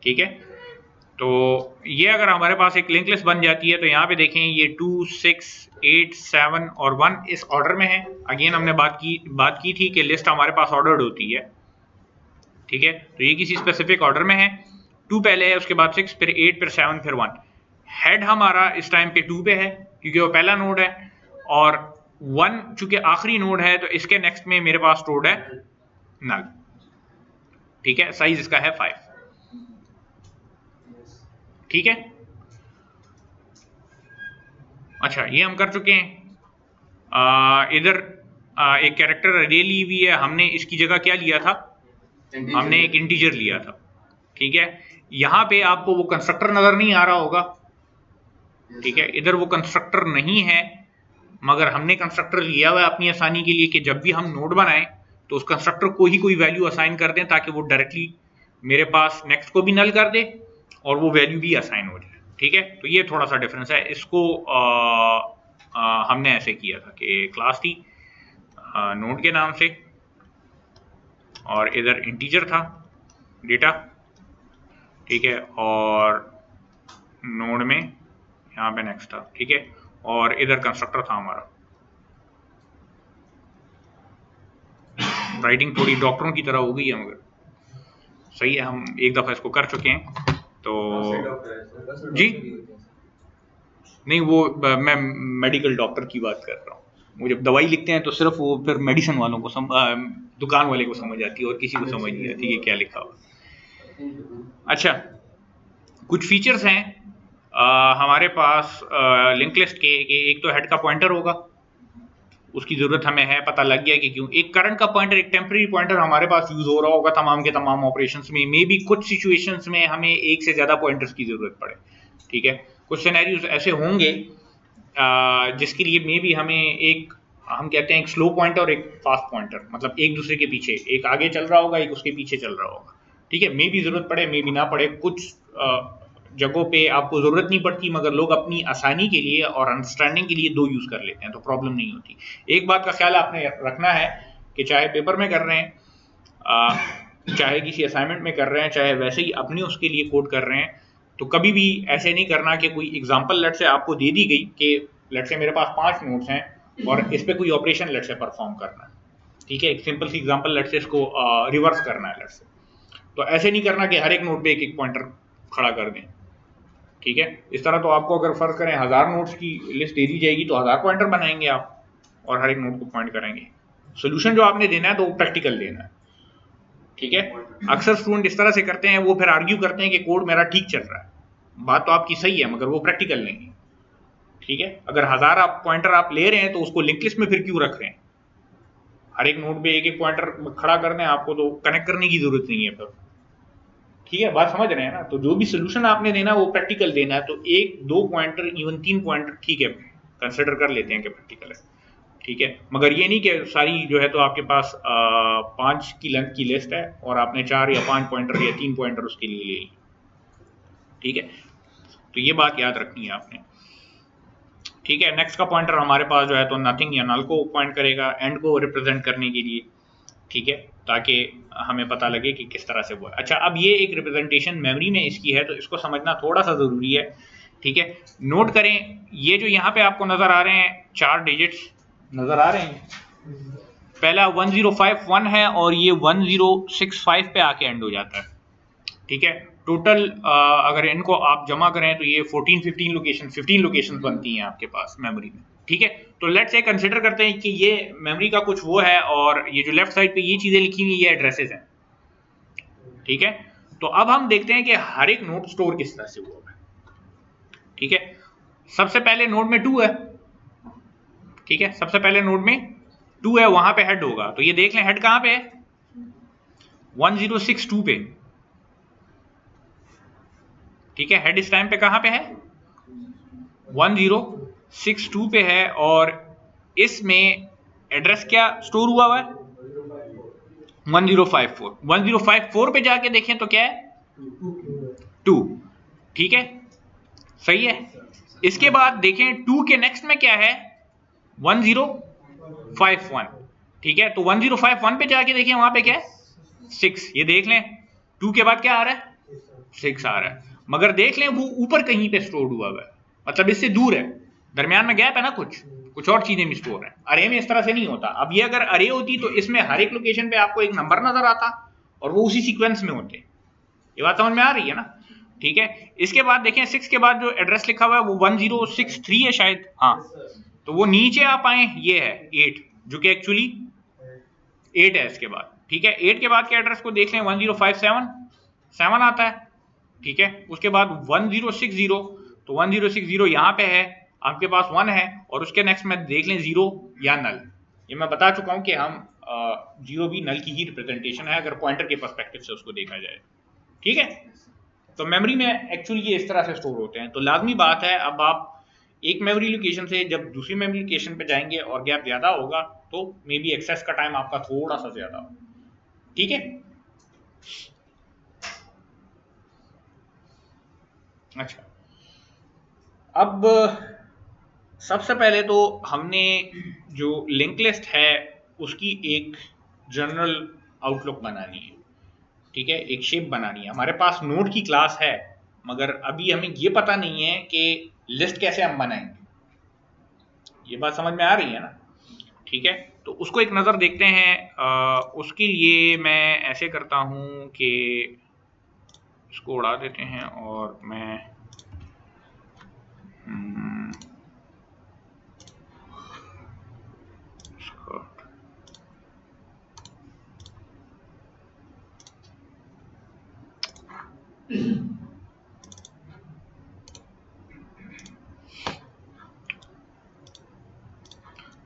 ठीक है। तो ये अगर हमारे पास एक लिंक लिस्ट बन जाती है तो यहाँ पे देखें ये 2, 6, 8, 7 और 1 इस ऑर्डर में है। अगेन हमने बात की थी कि लिस्ट हमारे पास ऑर्डर्ड होती है, ठीक है। तो ये किसी स्पेसिफिक ऑर्डर में है, 2 पहले है, उसके बाद 6, फिर 8, फिर 7, फिर 1। हेड हमारा इस टाइम पे 2 पे है क्योंकि वो पहला नोड है, और 1 चूंकि आखिरी नोड है तो इसके नेक्स्ट में मेरे पास स्टोर्ड है नल, ठीक है। साइज इसका है 5, ठीक है। अच्छा, ये हम कर चुके हैं। इधर एक कैरेक्टर अरे ली हुई है, हमने इसकी जगह क्या लिया था, हमने एक इंटीजर लिया था, ठीक है। यहाँ पे आपको वो कंस्ट्रक्टर नजर नहीं आ रहा होगा, ठीक है, इधर वो कंस्ट्रक्टर नहीं है, मगर हमने कंस्ट्रक्टर लिया हुआ है अपनी आसानी के लिए कि जब भी हम नोड बनाएं तो उस कंस्ट्रक्टर को ही कोई वैल्यू असाइन कर दें ताकि वो डायरेक्टली मेरे पास नेक्स्ट को भी नल कर दे और वो वैल्यू भी असाइन हो जाए, ठीक है। तो ये थोड़ा सा डिफरेंस है, इसको हमने ऐसे किया था कि क्लास थी नोड के नाम से और इधर इंटीजर था डेटा, ठीक है, और नोड में यहाँ पे नेक्स्ट था, ठीक है, और इधर कंस्ट्रक्टर था हमारा। राइटिंग थोड़ी डॉक्टरों की तरह हो गई है मगर सही है, हम एक दफा इसको कर चुके हैं तो जी नहीं, वो मैं मेडिकल डॉक्टर की बात कर रहा हूँ, वो जब दवाई लिखते हैं तो सिर्फ वो फिर मेडिसिन वालों को दुकान वाले को समझ आती है और किसी को समझ नहीं आती कि क्या लिखा हुआ। अच्छा, कुछ फीचर्स हैं हमारे पास लिंक लिस्ट के, एक तो हेड का पॉइंटर होगा, उसकी जरूरत हमें है, पता लग गया कि क्यों। एक करंट का पॉइंटर, एक टेम्परेरी पॉइंटर हमारे पास यूज हो रहा होगा तमाम के तमाम ऑपरेशंस में, मे बी कुछ सिचुएशंस में हमें एक से ज्यादा पॉइंटर्स की जरूरत पड़े, ठीक है। कुछ सिनेरियोस ऐसे होंगे जिसके लिए मे बी हमें एक, हम कहते हैं एक स्लो पॉइंटर और एक फास्ट पॉइंटर, मतलब एक दूसरे के पीछे, एक आगे चल रहा होगा एक उसके पीछे चल रहा होगा, ठीक है। मे बी जरूरत पड़े मे बी ना पड़े, कुछ जगहों पे आपको जरूरत नहीं पड़ती मगर लोग अपनी आसानी के लिए और अंडरस्टैंडिंग के लिए दो यूज कर लेते हैं तो प्रॉब्लम नहीं होती। एक बात का ख्याल आपने रखना है कि चाहे पेपर में कर रहे हैं, चाहे किसी असाइनमेंट में कर रहे हैं, चाहे वैसे ही अपने उसके लिए कोड कर रहे हैं, तो कभी भी ऐसे नहीं करना कि कोई एग्जांपल लेट से आपको दे दी गई कि लेट से मेरे पास 5 नोट्स हैं और इस पे कोई ऑपरेशन लेट से परफॉर्म करना है, ठीक है, एक सिंपल सी एग्जांपल लेट से इसको रिवर्स करना है लेट से, तो ऐसे नहीं करना कि हर एक नोट पे एक एक पॉइंटर खड़ा कर दें, ठीक है। इस तरह तो आपको अगर फर्ज करें 1000 नोट्स की लिस्ट दे दी जाएगी तो 1000 पॉइंटर बनाएंगे आप और हर एक नोट को पॉइंट करेंगे। सोल्यूशन जो आपने देना है तो वो प्रैक्टिकल देना है, ठीक है। अक्सर स्टूडेंट इस तरह से करते हैं, वो फिर आर्ग्यू करते हैं कि कोड मेरा ठीक चल रहा है, बात तो आपकी सही है मगर वो प्रैक्टिकल नहीं है, ठीक है। अगर 1000 आप पॉइंटर आप ले रहे हैं तो उसको लिंक लिस्ट में फिर क्यों रख रहे हैं, हर एक नोट पे एक एक पॉइंटर खड़ा करने आपको तो कनेक्ट करने की जरूरत नहीं है फिर, ठीक है, बात समझ रहे हैं ना। तो जो भी सोल्यूशन आपने देना है वो प्रैक्टिकल देना है, तो 1 2 पॉइंटर इवन 3 पॉइंटर ठीक है कंसिडर कर लेते हैं कि प्रैक्टिकल है, ठीक है, मगर ये नहीं कि सारी जो है तो आपके पास 5 की लेंथ की लिस्ट है और आपने 4 या 5 पॉइंटर या 3 पॉइंटर उसके लिए ले ली, ठीक है। तो ये बात याद रखनी है आपने, ठीक है। नेक्स्ट का पॉइंटर हमारे पास जो है तो नथिंग या नल को पॉइंट करेगा एंड को रिप्रेजेंट करने के लिए, ठीक है, ताकि हमें पता लगे कि किस तरह से वो है। अच्छा, अब ये एक रिप्रेजेंटेशन मेमोरी में इसकी है तो इसको समझना थोड़ा सा जरूरी है, ठीक है। नोट करें, ये जो यहाँ पे आपको नजर आ रहे हैं 4 डिजिट्स नजर आ रहे हैं, पहला 1051 है और ये 1065 पे आके एंड हो जाता है, ठीक है। टोटल अगर इनको आप जमा करें तो ये 15 लोकेशन बनती हैं आपके पास मेमोरी में, ठीक है। तो लेट्स से कंसिडर करते हैं कि ये मेमोरी का कुछ वो है और ये जो लेफ्ट साइड पे ये चीजें लिखी हुई ये एड्रेसेस हैं, ठीक है। तो अब हम देखते हैं कि हर एक नोड स्टोर किस तरह से हुआ है, ठीक है। सबसे पहले नोड में 2 है, ठीक है, सबसे पहले नोड में 2 है, वहां पे हेड होगा, तो ये देख लें हेड कहां पे है, 1062 पे, ठीक है। हेड इस टाइम पे कहां पे है, 1062 पे है और इसमें एड्रेस क्या स्टोर हुआ है 1054 पे जाके देखें तो क्या है 2, ठीक है, सही है। इसके बाद देखें 2 के नेक्स्ट में क्या है 1051, ठीक है। तो 1051 पे जाके देखें वहां पे क्या है 6, ये देख लें 2 के बाद क्या आ रहा है 6 आ रहा है, मगर देख लें वो ऊपर कहीं पे स्टोर हुआ है, मतलब इससे दूर है, दरमियान में गैप है ना, कुछ और चीजें भी स्टोर है। अरे में इस तरह से नहीं होता, अब ये अगर अरे होती तो इसमें हर एक लोकेशन पे आपको एक नंबर नजर आता और वो उसी सीक्वेंस में होते, ये बात समझ में आ रही है ना, ठीक है। इसके बाद देखें 6 के बाद जो एड्रेस लिखा हुआ है वो 1063 है शायद, हाँ, तो वो नीचे आप आए ये है 8 जो कि एक्चुअली 8 है इसके बाद, ठीक है। 8 के बाद के एड्रेस को देख लें 1057 आता है, ठीक है। उसके बाद 1060, तो 1060 यहाँ पे है आपके पास 1 है और उसके नेक्स्ट में देख लें 0 या नल, ये मैं बता चुका हूं कि हम GOB नल की ही रिप्रेजेंटेशन है अगर पॉइंटर के पर्सपेक्टिव से उसको देखा जाए, ठीक है। तो मेमोरी में एक्चुअली ये इस तरह से स्टोर होते हैं। तो लाजमी बात है, अब आप एक मेमोरी लोकेशन से जब दूसरी मेमोरी लोकेशन पे जाएंगे और गैप ज्यादा होगा तो मे बी एक्सेस का टाइम आपका थोड़ा सा ज्यादा हो, ठीक है। अच्छा, अब सबसे पहले तो हमने जो लिंक लिस्ट है उसकी एक जनरल आउटलुक बनानी है, ठीक है, एक शेप बनानी है। हमारे पास नोड की क्लास है मगर अभी हमें ये पता नहीं है कि लिस्ट कैसे हम बनाएंगे। ये बात समझ में आ रही है ना, ठीक है। तो उसको एक नज़र देखते हैं। उसके लिए मैं ऐसे करता हूं कि इसको उड़ा देते हैं और मैं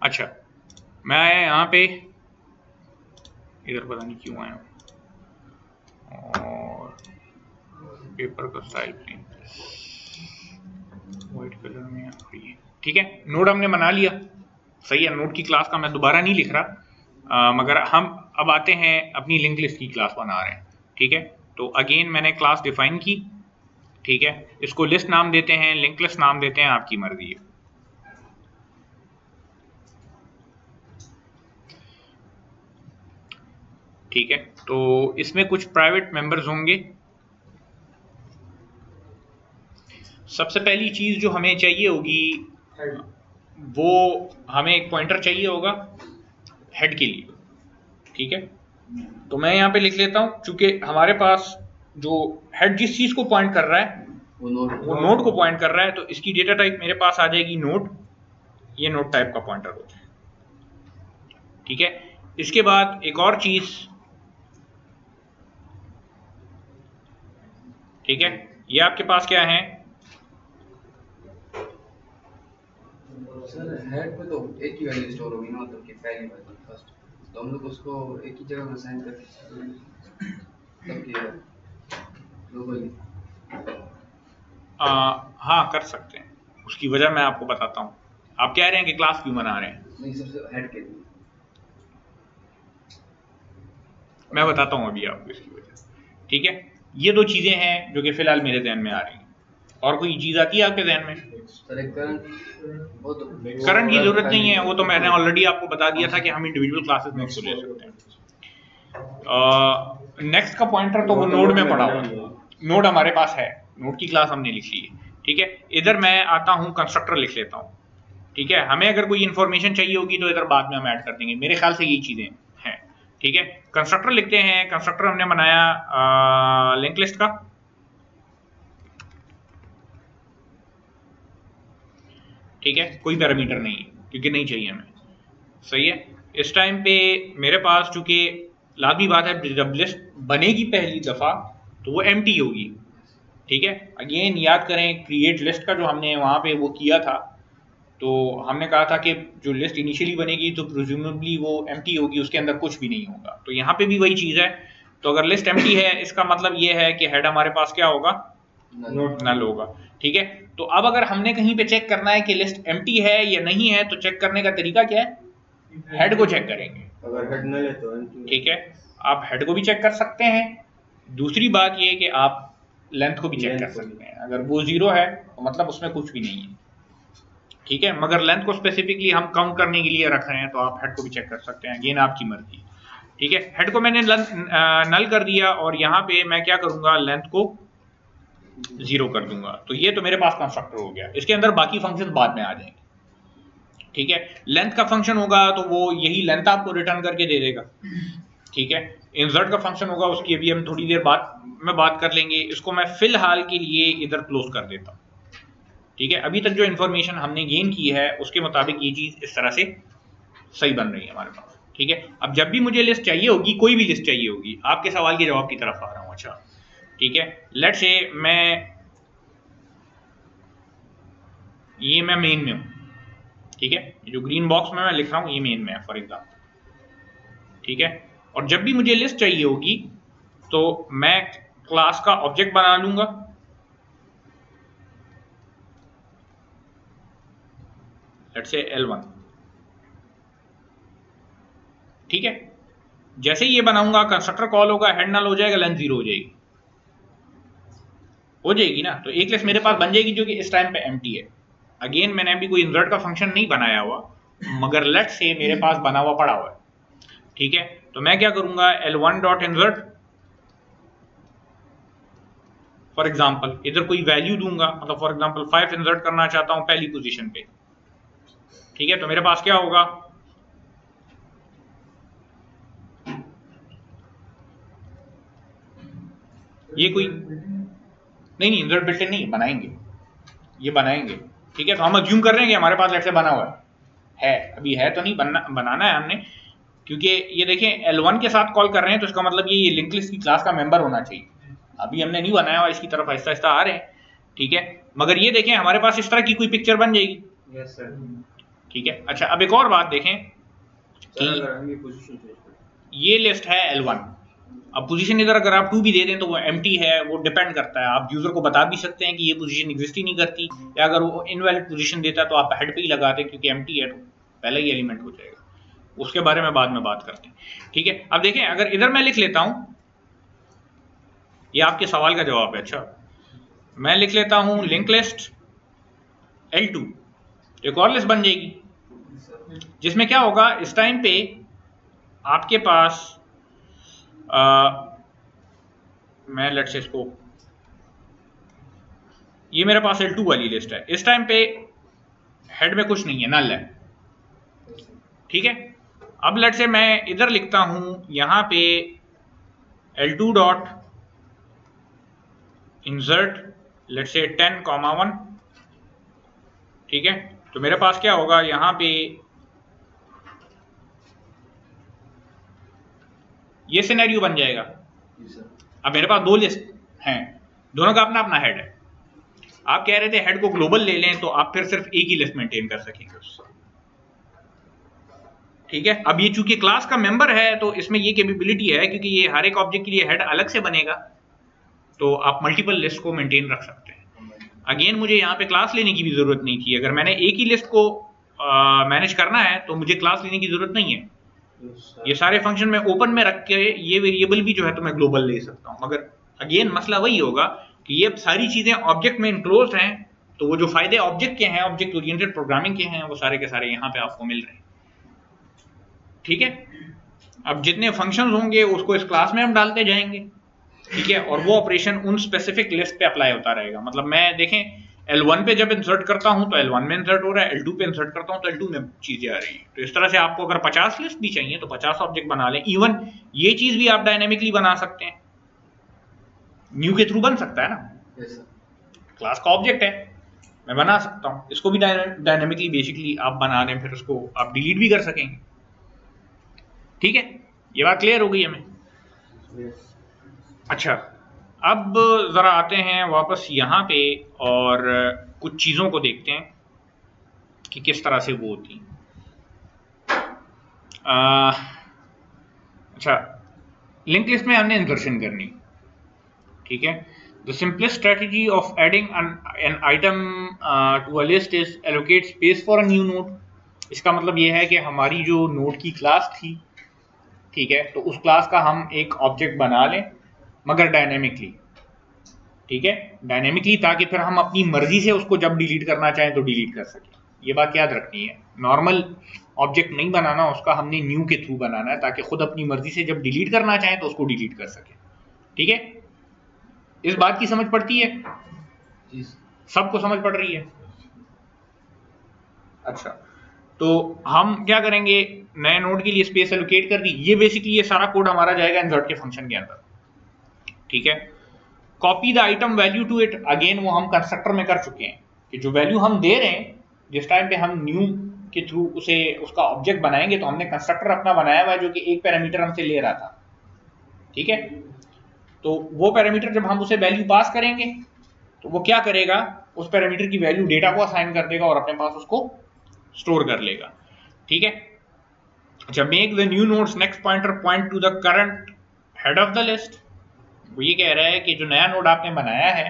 अच्छा, मैं आया यहाँ पे, इधर पता नहीं क्यों आया और पेपर का स्टाइल प्लेन व्हाइट कलर में आ रही है, ठीक है। नोड हमने बना लिया, सही है। नोड की क्लास का मैं दोबारा नहीं लिख रहा, मगर हम अब आते हैं अपनी लिंक लिस्ट की क्लास बना रहे हैं, ठीक है। तो अगेन मैंने क्लास डिफाइन की, ठीक है। इसको लिस्ट नाम देते हैं, लिंक लिस्ट नाम देते हैं, आपकी मर्जी है। ठीक है, तो इसमें कुछ प्राइवेट मेंबर्स होंगे। सबसे पहली चीज जो हमें चाहिए होगी वो हमें एक पॉइंटर चाहिए होगा हेड के लिए, ठीक है। तो मैं यहाँ पे लिख लेता हूँ, चूंकि हमारे पास जो हेड जिस चीज को पॉइंट कर रहा है वो नोड को पॉइंट कर रहा है, तो इसकी डेटा टाइप मेरे पास आ जाएगी नोड, ये नोड टाइप का पॉइंटर हो जाए, ठीक है। इसके बाद एक और चीज, ठीक है, ये आपके पास क्या है, सर हेड पे तो एक ही वैल्यू स्टोर होगी ना, मतलब कि पहली वैल्यू फर्स्ट, तो हम लोग उसको एक ही जगह में असाइन करके तब किया ग्लोबली। हाँ कर सकते हैं, उसकी वजह मैं आपको बताता हूँ। आप कह रहे हैं कि क्लास क्यों बना रहे हैं? नहीं, सबसे हेड के लिए मैं बताता हूँ अभी आपको इसकी वजह, ठीक है। ये दो चीजें हैं जो कि फिलहाल मेरे ध्यान में आ रही हैं। और कोई चीज आती है आपके ध्यान में? सर एक करंट, वो तो करंट की जरूरत नहीं है, वो तो मैंने ऑलरेडी आपको बता दिया था कि हम इंडिविजुअल क्लासेस में उसको ले सकते हैं। नेक्स्ट का पॉइंटर तो वो नोड में पड़ा हुआ, नोड हमारे पास है, नोड की क्लास हमने लिख ली है, ठीक है। इधर मैं आता हूँ, कंस्ट्रक्टर लिख लेता हूँ, ठीक है। हमें अगर कोई इन्फॉर्मेशन चाहिए होगी तो इधर बाद में हम ऐड कर देंगे, मेरे ख्याल से यही चीजें हैं, ठीक है। कंस्ट्रक्टर लिखते हैं, कंस्ट्रक्टर हमने बनाया लिंक लिस्ट का, ठीक है। कोई पैरामीटर नहीं है क्योंकि नहीं चाहिए हमें, सही है। इस टाइम पे मेरे पास चूंकि लाजमी बात है जब लिस्ट बनेगी पहली दफा तो वो एम्प्टी होगी, ठीक है। अगेन याद करें क्रिएट लिस्ट का जो हमने वहां पे वो किया था, तो हमने कहा था कि जो लिस्ट इनिशियली बनेगी तो प्रिज्यूमेबली वो एम्प्टी होगी, उसके अंदर कुछ भी नहीं होगा। तो यहाँ पे भी वही चीज है। तो अगर लिस्ट एम्प्टी है इसका मतलब ये है कि हेड हमारे पास क्या होगा, नल होगा, ठीक है। तो अब अगर हमने कहीं पे चेक करना है कि लिस्ट एम्प्टी है या नहीं है, तो चेक करने का तरीका क्या है, हेड को चेक करेंगे, अगर हेड नल है तो ठीक है। आप हेड को भी चेक कर सकते हैं। दूसरी बात ये कि आप लेंथ को भी चेक कर सकते हैं, अगर वो 0 है तो मतलब उसमें कुछ भी नहीं है, ठीक है। मगर लेंथ को स्पेसिफिकली हम काउंट करने के लिए रख रहे हैं तो आप हेड को भी चेक कर सकते हैं, अगेन आपकी मर्जी, ठीक है। हेड को मैंने नल कर दिया और यहाँ पे मैं क्या करूंगा, लेंथ को 0 कर दूंगा। तो ये तो मेरे पास कंस्ट्रक्टर हो गया, इसके अंदर बाकी फंक्शन बाद में आ जाएंगे, ठीक है। लेंथ का फंक्शन होगा तो वो यही लेंथ आपको रिटर्न करके दे देगा, ठीक है। इंसर्ट का फंक्शन होगा, उसकी अभी हम थोड़ी देर बाद में बात कर लेंगे। इसको मैं फिलहाल के लिए इधर क्लोज कर देता हूँ, ठीक है। अभी तक जो इन्फॉर्मेशन हमने गेन की है उसके मुताबिक ये चीज इस तरह से सही बन रही है हमारे पास, ठीक है। अब जब भी मुझे लिस्ट चाहिए होगी, कोई भी लिस्ट चाहिए होगी, आपके सवाल के जवाब की तरफ आ रहा हूँ, अच्छा ठीक है। लेट से मैं मेन में हूँ, ठीक है, जो ग्रीन बॉक्स में मैं लिख रहा हूं ये मेन में है फॉर एग्जाम्पल। ठीक है, और जब भी मुझे लिस्ट चाहिए होगी तो मैं क्लास का ऑब्जेक्ट बना लूंगा, लेट्स से L1। ठीक है, जैसे ही ये बनाऊंगा कंस्ट्रक्टर कॉल होगा, हेड नल हो जाएगा, लेंथ 0 हो जाएगी ना। तो एक लिस्ट मेरे पास बन जाएगी जो कि इस टाइम पे एम्प्टी है। अगेन मैंने अभी कोई इंसर्ट का फंक्शन नहीं बनाया हुआ, मगर लेट्स से मेरे पास बना हुआ पड़ा हुआ है। ठीक है, तो मैं क्या करूंगा, L1 dot insert for example, इधर कोई वैल्यू दूंगा, मतलब फॉर एग्जाम्पल 5 इंसर्ट करना चाहता हूं पहली पोजीशन पे। ठीक है, तो मेरे पास क्या होगा, ये कोई नहीं इंसर्ट बिल्ट इन नहीं बनाएंगे, ये बनाएंगे। ठीक है, तो हम अज्यूम कर रहे हैं कि हमारे पास लेट्स से बना हुआ है, अभी है तो नहीं, बनाना है हमने, क्योंकि ये देखें L1 के साथ कॉल कर रहे हैं तो इसका मतलब ये लिंक लिस्ट की क्लास का मेंबर होना चाहिए। अभी हमने नहीं बनाया हुआ, इसकी तरफ आहिस्ता आहिस्ता आ रहे हैं। ठीक है, मगर ये देखें हमारे पास इस तरह की कोई पिक्चर बन जाएगी। Yes sir. ठीक है, अच्छा अब एक और बात देखें कि ये लिस्ट है L1, अब पोजीशन इधर अगर आप 2 भी दे दें तो वो एम्प्टी है, वो डिपेंड करता है। आप यूजर को बता भी सकते हैं कि ये पोजीशन एग्जिस्ट ही नहीं करती, या अगर वो इनवैलिड पोजीशन देता है तो आप हेड पे ही लगाते हैं, क्योंकि एम्प्टी है तो पहले ही एलिमेंट हो जाएगा। उसके बारे में बाद में बात करते हैं। ठीक है, अब देखें अगर इधर मैं लिख लेता हूं, ये आपके सवाल का जवाब है। अच्छा, मैं लिख लेता हूं लिंक लिस्ट L2, एक और लिस्ट बन जाएगी जिसमें क्या होगा, इस टाइम पे आपके पास मैं लेट्स से इसको, ये मेरे पास L2 वाली लिस्ट है, इस टाइम पे हेड में कुछ नहीं है, नल है। ठीक है, अब लेट्स से मैं इधर लिखता हूं यहां पे L2 dot insert let's say 10,1। ठीक है, तो मेरे पास क्या होगा, यहां पे ये सिनेरियो बन जाएगा। अब मेरे पास 2 लिस्ट हैं, दोनों का अपना अपना हेड है। आप कह रहे थे हेड को ग्लोबल ले लें तो आप फिर सिर्फ एक ही लिस्ट मेंटेन कर सकेंगे उससे। ठीक है, अब ये चूंकि क्लास का मेंबर है तो इसमें ये कैपेबिलिटी है, क्योंकि ये हर एक ऑब्जेक्ट के लिए हेड अलग से बनेगा, तो आप मल्टीपल लिस्ट को मेंटेन रख सकते हैं। अगेन मुझे यहाँ पे क्लास लेने की भी जरूरत नहीं थी, अगर मैंने एक ही लिस्ट को मैनेज करना है तो मुझे क्लास लेने की जरूरत नहीं है। ये सारे फंक्शन में ओपन में रख के ये वेरिएबल भी जो है तो मैं ग्लोबल ले सकता हूँ, मगर अगेन मसला वही होगा कि ये सारी चीजें ऑब्जेक्ट में इनक्लोज्ड हैं, तो वो जो फायदे ऑब्जेक्ट के हैं, ऑब्जेक्ट ओरिएंटेड प्रोग्रामिंग के हैं, वो सारे के सारे यहाँ पे आपको मिल रहे हैं। ठीक है, अब जितने फंक्शंस होंगे उसको इस क्लास में हम डालते जाएंगे। ठीक है, और वो ऑपरेशन उन स्पेसिफिक लिस्ट पे अप्लाई होता रहेगा। मतलब मैं देखें L1 पे जब इंसर्ट करता हूं तो L1 में इंसर्ट हो रहा है, L2 पे इंसर्ट करता हूं तो L2 में चीजें आ रही है। तो इस तरह से आपको अगर 50 लिस्ट भी चाहिए तो 50 ऑब्जेक्ट बना लें। इवन ये चीज भी आप डायनेमिकली बना सकते हैं, न्यू के थ्रू बन सकता है ना। क्लास का ऑब्जेक्ट है, मैं बना सकता हूं इसको भी डायनेमिकली, बेसिकली आप बना दें, फिर उसको आप डिलीट भी कर सकेंगे। ठीक है, ये बात क्लियर हो गई हमें। अच्छा, अब जरा आते हैं वापस यहाँ पे और कुछ चीजों को देखते हैं कि किस तरह से वो होती। अच्छा, लिंक लिस्ट में हमने इंसर्शन करनी। ठीक है, the simplest strategy of adding an item to a list is allocate space for a new node. इसका मतलब ये है कि हमारी जो नोड की क्लास थी, ठीक है, तो उस क्लास का हम एक ऑब्जेक्ट बना लें, मगर डायनेमिकली। ठीक है, डायनेमिकली, ताकि फिर हम अपनी मर्जी से उसको जब डिलीट करना चाहें तो डिलीट कर सकें। ये बात याद रखनी है, नॉर्मल ऑब्जेक्ट नहीं बनाना उसका, हमने न्यू के थ्रू बनाना है, ताकि खुद अपनी मर्जी से जब डिलीट करना चाहें तो उसको डिलीट कर सकें। ठीक है, इस बात की समझ पड़ती है? सबको समझ पड़ रही है? अच्छा, तो हम क्या करेंगे, नए नोड के लिए स्पेस एलोकेट कर दी। ये बेसिकली ये सारा कोड हमारा जाएगा इंसर्ट के फंक्शन के अंदर। ठीक है, copy the item value to it, again वो हम कंस्ट्रक्टर में कर चुके हैं कि जो वैल्यू हम दे रहे हैं, जिस टाइम पे हम न्यू के थ्रू उसे उसका ऑब्जेक्ट बनाएंगे, तो हमने कंस्ट्रक्टर अपना बनाया हुआ है जो कि एक पैरामीटर हमसे ले रहा था। ठीक है, तो वो पैरामीटर जब हम उसे वैल्यू पास करेंगे तो वो क्या करेगा, उस पैरामीटर की वैल्यू डेटा को असाइन कर देगा और अपने पास उसको स्टोर कर लेगा। ठीक है, अच्छा, make the new nodes next pointer point two the current head of the list. वो ये कह रहा है कि जो नया नोड आपने बनाया है,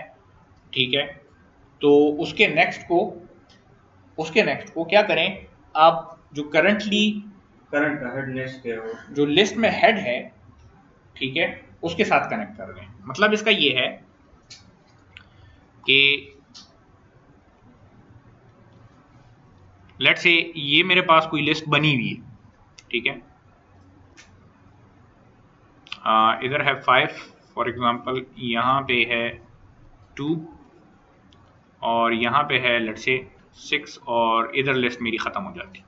ठीक है, तो उसके नेक्स्ट को क्या करें आप, जो करंट हेड लिस्ट है, जो लिस्ट में हेड है, ठीक है, उसके साथ कनेक्ट कर दें। मतलब इसका ये है कि लेट्स से ये मेरे पास कोई लिस्ट बनी हुई है, ठीक है, इधर है 5 फॉर एग्जांपल, यहाँ पे है 2 और यहाँ पे है लेट्स से 6 और इधर लिस्ट मेरी ख़त्म हो जाती।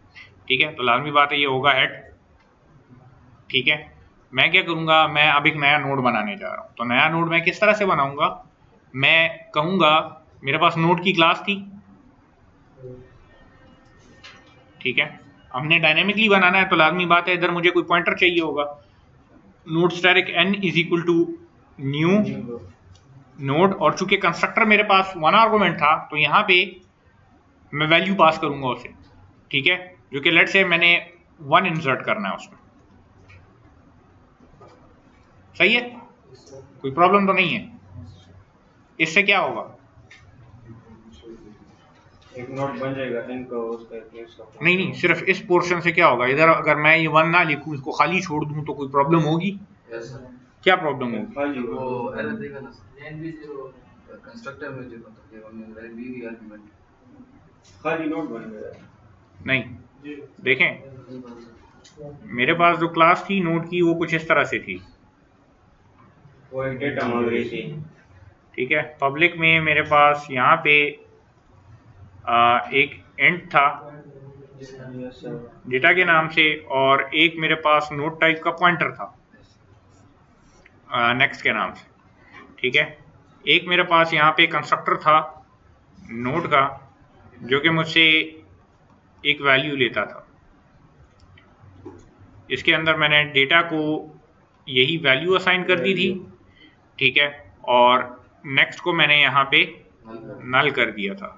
ठीक है, तो लाजमी बात है ये होगा हेड। ठीक है, मैं क्या करूँगा, मैं अब एक नया नोड बनाने जा रहा हूँ। तो नया नोड मैं किस तरह से बनाऊँगा, मैं कहूँगा मेरे पास नोड की क्लास थी, ठीक है, हमने डायनेमिकली बनाना है तो लाजमी बात है इधर मुझे कोई पॉइंटर चाहिए होगा। Node static n is equal to new node, और चूंकि कंस्ट्रक्टर मेरे पास 1 आर्गुमेंट था तो यहाँ पे मैं वैल्यू पास करूंगा उसे। ठीक है, जो कि लेट्स से मैंने 1 इंसर्ट करना है उसमें। सही है, कोई प्रॉब्लम तो नहीं है। इससे क्या होगा, एक नोड बन जाएगा इनका, उसका नहीं, सिर्फ इस पोर्शन से क्या होगा, इधर अगर मैं ये 1 ना लिखूं, इसको खाली छोड़ दूं तो कोई प्रॉब्लम होगी? क्या प्रॉब्लम होगी? वो एरर देगा ना कंस्ट्रक्टर में, जो मतलब वी आर्गुमेंट खाली नोड बन गया। नहीं, देखें मेरे पास जो क्लास थी नोड की वो कुछ इस तरह से थी, वो एक डेटा मांग रही थी। ठीक है, पब्लिक में मेरे पास यहाँ पे एक इंट था डेटा के नाम से, और एक मेरे पास नोड टाइप का पॉइंटर था नेक्स्ट के नाम से। ठीक है, एक मेरे पास यहाँ पे कंस्ट्रक्टर था नोड का जो कि मुझसे एक वैल्यू लेता था। इसके अंदर मैंने डेटा को यही वैल्यू असाइन कर दी थी, ठीक है, और नेक्स्ट को मैंने यहाँ पे नल कर दिया था।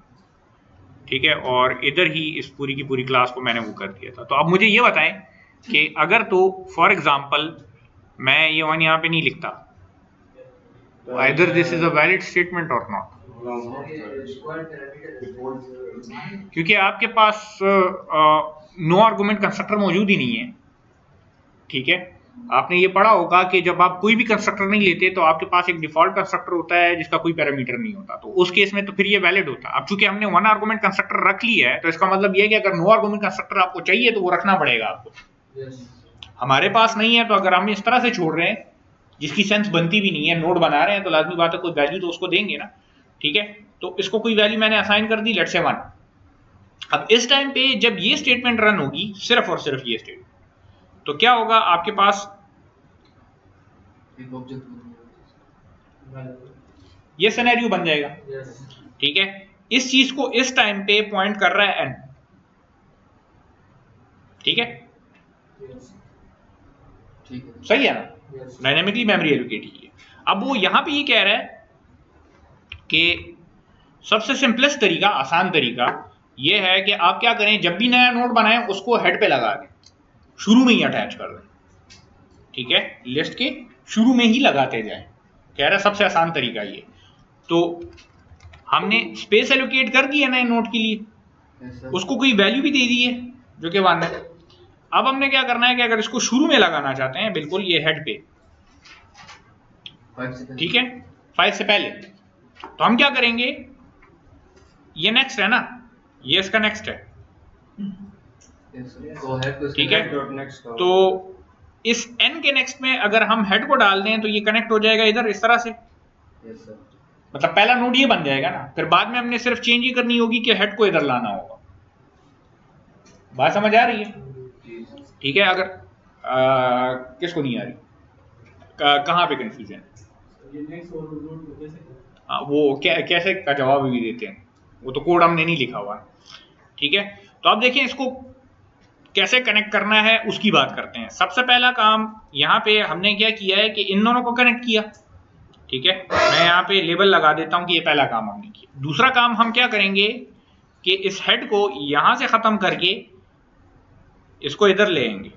ठीक है, और इधर ही इस पूरी की पूरी क्लास को मैंने वो कर दिया था। तो अब मुझे ये बताएं कि अगर तो फॉर एग्जांपल मैं ये 1 यहाँ पे नहीं लिखता, either this is a valid statement or not, क्योंकि आपके पास नो आर्गुमेंट कंस्ट्रक्टर मौजूद ही नहीं है। ठीक है, आपने ये पढ़ा होगा कि जब आप कोई भी कंस्ट्रक्टर नहीं लेते तो आपके पास एक डिफॉल्ट कंस्ट्रक्टर होता है जिसका कोई पैरामीटर नहीं होता, तो उस केस में तो फिर ये वैलिड होता। अब चूंकि हमने 1 आर्गुमेंट कंस्ट्रक्टर रख लिया है तो इसका मतलब ये है कि अगर नो आर्गुमेंट कंस्ट्रक्टर आपको चाहिए तो वो रखना पड़ेगा आपको। हमारे पास नहीं है, तो अगर हम इस तरह से छोड़ रहे हैं जिसकी सेंस बनती भी नहीं है, नोड बना रहे हैं, तो लाजमी बात है कोई वैल्यू तो उसको देंगे ना। ठीक है, तो इसको कोई वैल्यू मैंने असाइन कर दी, लेट्स से 1। अब इस टाइम पे जब ये स्टेटमेंट रन होगी, सिर्फ और सिर्फ ये स्टेटमेंट, तो क्या होगा, आपके पास ये सिनेरियो बन जाएगा। ठीक है, इस चीज को इस टाइम पे पॉइंट कर रहा है n। ठीक है, सही है ना, डायनेमिकली मेमोरी एलोकेट की है। अब वो यहां पे ये कह रहा है कि सबसे सिंपलेस्ट तरीका, आसान तरीका ये है कि आप क्या करें, जब भी नया नोड बनाएं उसको हेड पे लगा दें, शुरू में ही अटैच कर दें। ठीक है, लिस्ट के शुरू में ही लगाते जाएं, कह रहा है सबसे आसान तरीका ये। तो हमने स्पेस एलोकेट कर दी है नए नोड के लिए, उसको कोई वैल्यू भी दे दी है जो कि 1 है। अब हमने क्या करना है कि अगर इसको शुरू में लगाना चाहते हैं, बिल्कुल ये हेड पे, ठीक है, 5 से पहले, तो हम क्या करेंगे, ये नेक्स्ट है ना, ये इसका नेक्स्ट है। ठीक है, तो इस n के नेक्स्ट में अगर हम हेड को डाल दें तो ये कनेक्ट हो जाएगा इधर इस तरह से। मतलब पहला नोड ये बन जाएगा ना, फिर बाद में हमने सिर्फ चेंज ही करनी होगी कि हेड को इधर लाना होगा। बात समझ आ रही है? ठीक है, अगर किसको नहीं आ रही, कहाँ पे कंफ्यूजन है? वो कैसे का जवाब भी देते हैं, वो तो कोड हमने नहीं लिखा हुआ। ठीक है, तो अब देखें इसको कैसे कनेक्ट करना है उसकी बात करते हैं। सबसे पहला काम यहाँ पे हमने क्या किया है कि इन दोनों को कनेक्ट किया। ठीक है, मैं यहाँ पे लेबल लगा देता हूँ कि ये पहला काम हमने किया। दूसरा काम हम क्या करेंगे कि इस हेड को यहां से खत्म करके इसको इधर ले आएंगे,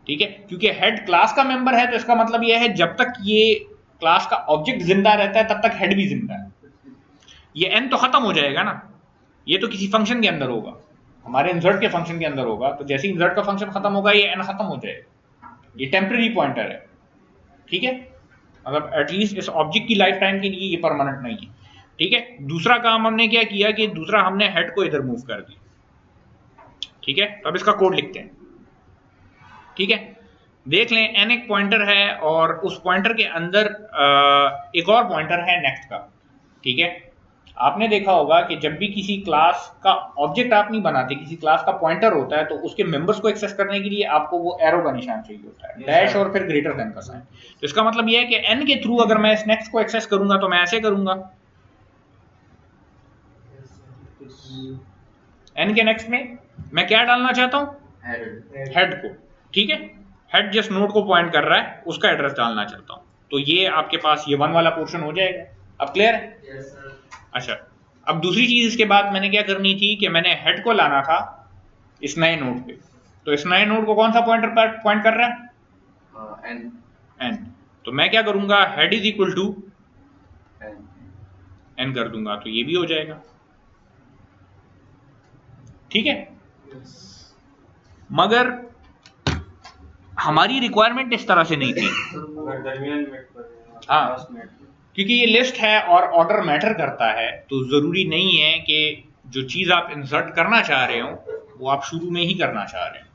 ठीक है, क्योंकि हेड क्लास का मेंबर है, तो इसका मतलब यह है जब तक ये क्लास का ऑब्जेक्ट जिंदा रहता है तब तक हेड भी जिंदा है। ये एन तो खत्म हो जाएगा ना, ये तो किसी फंक्शन के अंदर होगा, हमारे इंसर्ट के फंक्शन के अंदर होगा, तो जैसे इंसर्ट का फंक्शन खत्म होगा ये एन खत्म हो जाएगा। ये टेम्परेरी पॉइंटर है, ठीक है, मतलब एटलीस्ट इस ऑब्जेक्ट की लाइफ टाइम के लिए ये परमानेंट नहीं है, ठीक है। दूसरा काम हमने क्या किया कि दूसरा हमने हेड को इधर मूव कर दिया, ठीक है। तो अब इसका कोड लिखते हैं, ठीक है। देख लें एन एक पॉइंटर है और उस पॉइंटर के अंदर एक और पॉइंटर है नेक्स्ट का, ठीक है। आपने देखा होगा कि जब भी किसी क्लास का ऑब्जेक्ट आप नहीं बनाते, किसी क्लास का पॉइंटर होता है, तो उसके मेंबर्स को एक्सेस करने के लिए आपको वो एरो का निशान चाहिए होता है, डैश और फिर ग्रेटर देन का साइन। तो इसका मतलब ये है कि एन के थ्रू अगर मैं इस नेक्स्ट को एक्सेस करूंगा तो मैं ऐसे करूंगा, एन के नेक्स्ट में मैं क्या डालना चाहता हूं, हेड को, ठीक है। हेड जिस नोड को पॉइंट कर रहा है उसका एड्रेस डालना चाहता हूं, तो ये आपके पास ये 1 वाला पोर्शन हो जाएगा। अब क्लियर है? Yes sir. अच्छा, अब दूसरी चीज इसके बाद मैंने क्या करनी थी कि मैंने हेड को लाना था इस नए नोड पे, तो इस नए नोड को कौन सा पॉइंटर पर पॉइंट कर रहा है, एन। एन। तो मैं क्या करूंगा, head is equal to N. N कर दूंगा, तो ये भी हो जाएगा, ठीक है। मगर हमारी रिक्वायरमेंट इस तरह से नहीं थी, अगर दरमियान में कर रहे हैं, हाँ, लास्ट में क्योंकि ये लिस्ट है और ऑर्डर मैटर करता है, तो जरूरी नहीं है कि जो चीज आप इंसर्ट करना चाह रहे हो वो आप शुरू में ही करना चाह रहे हो,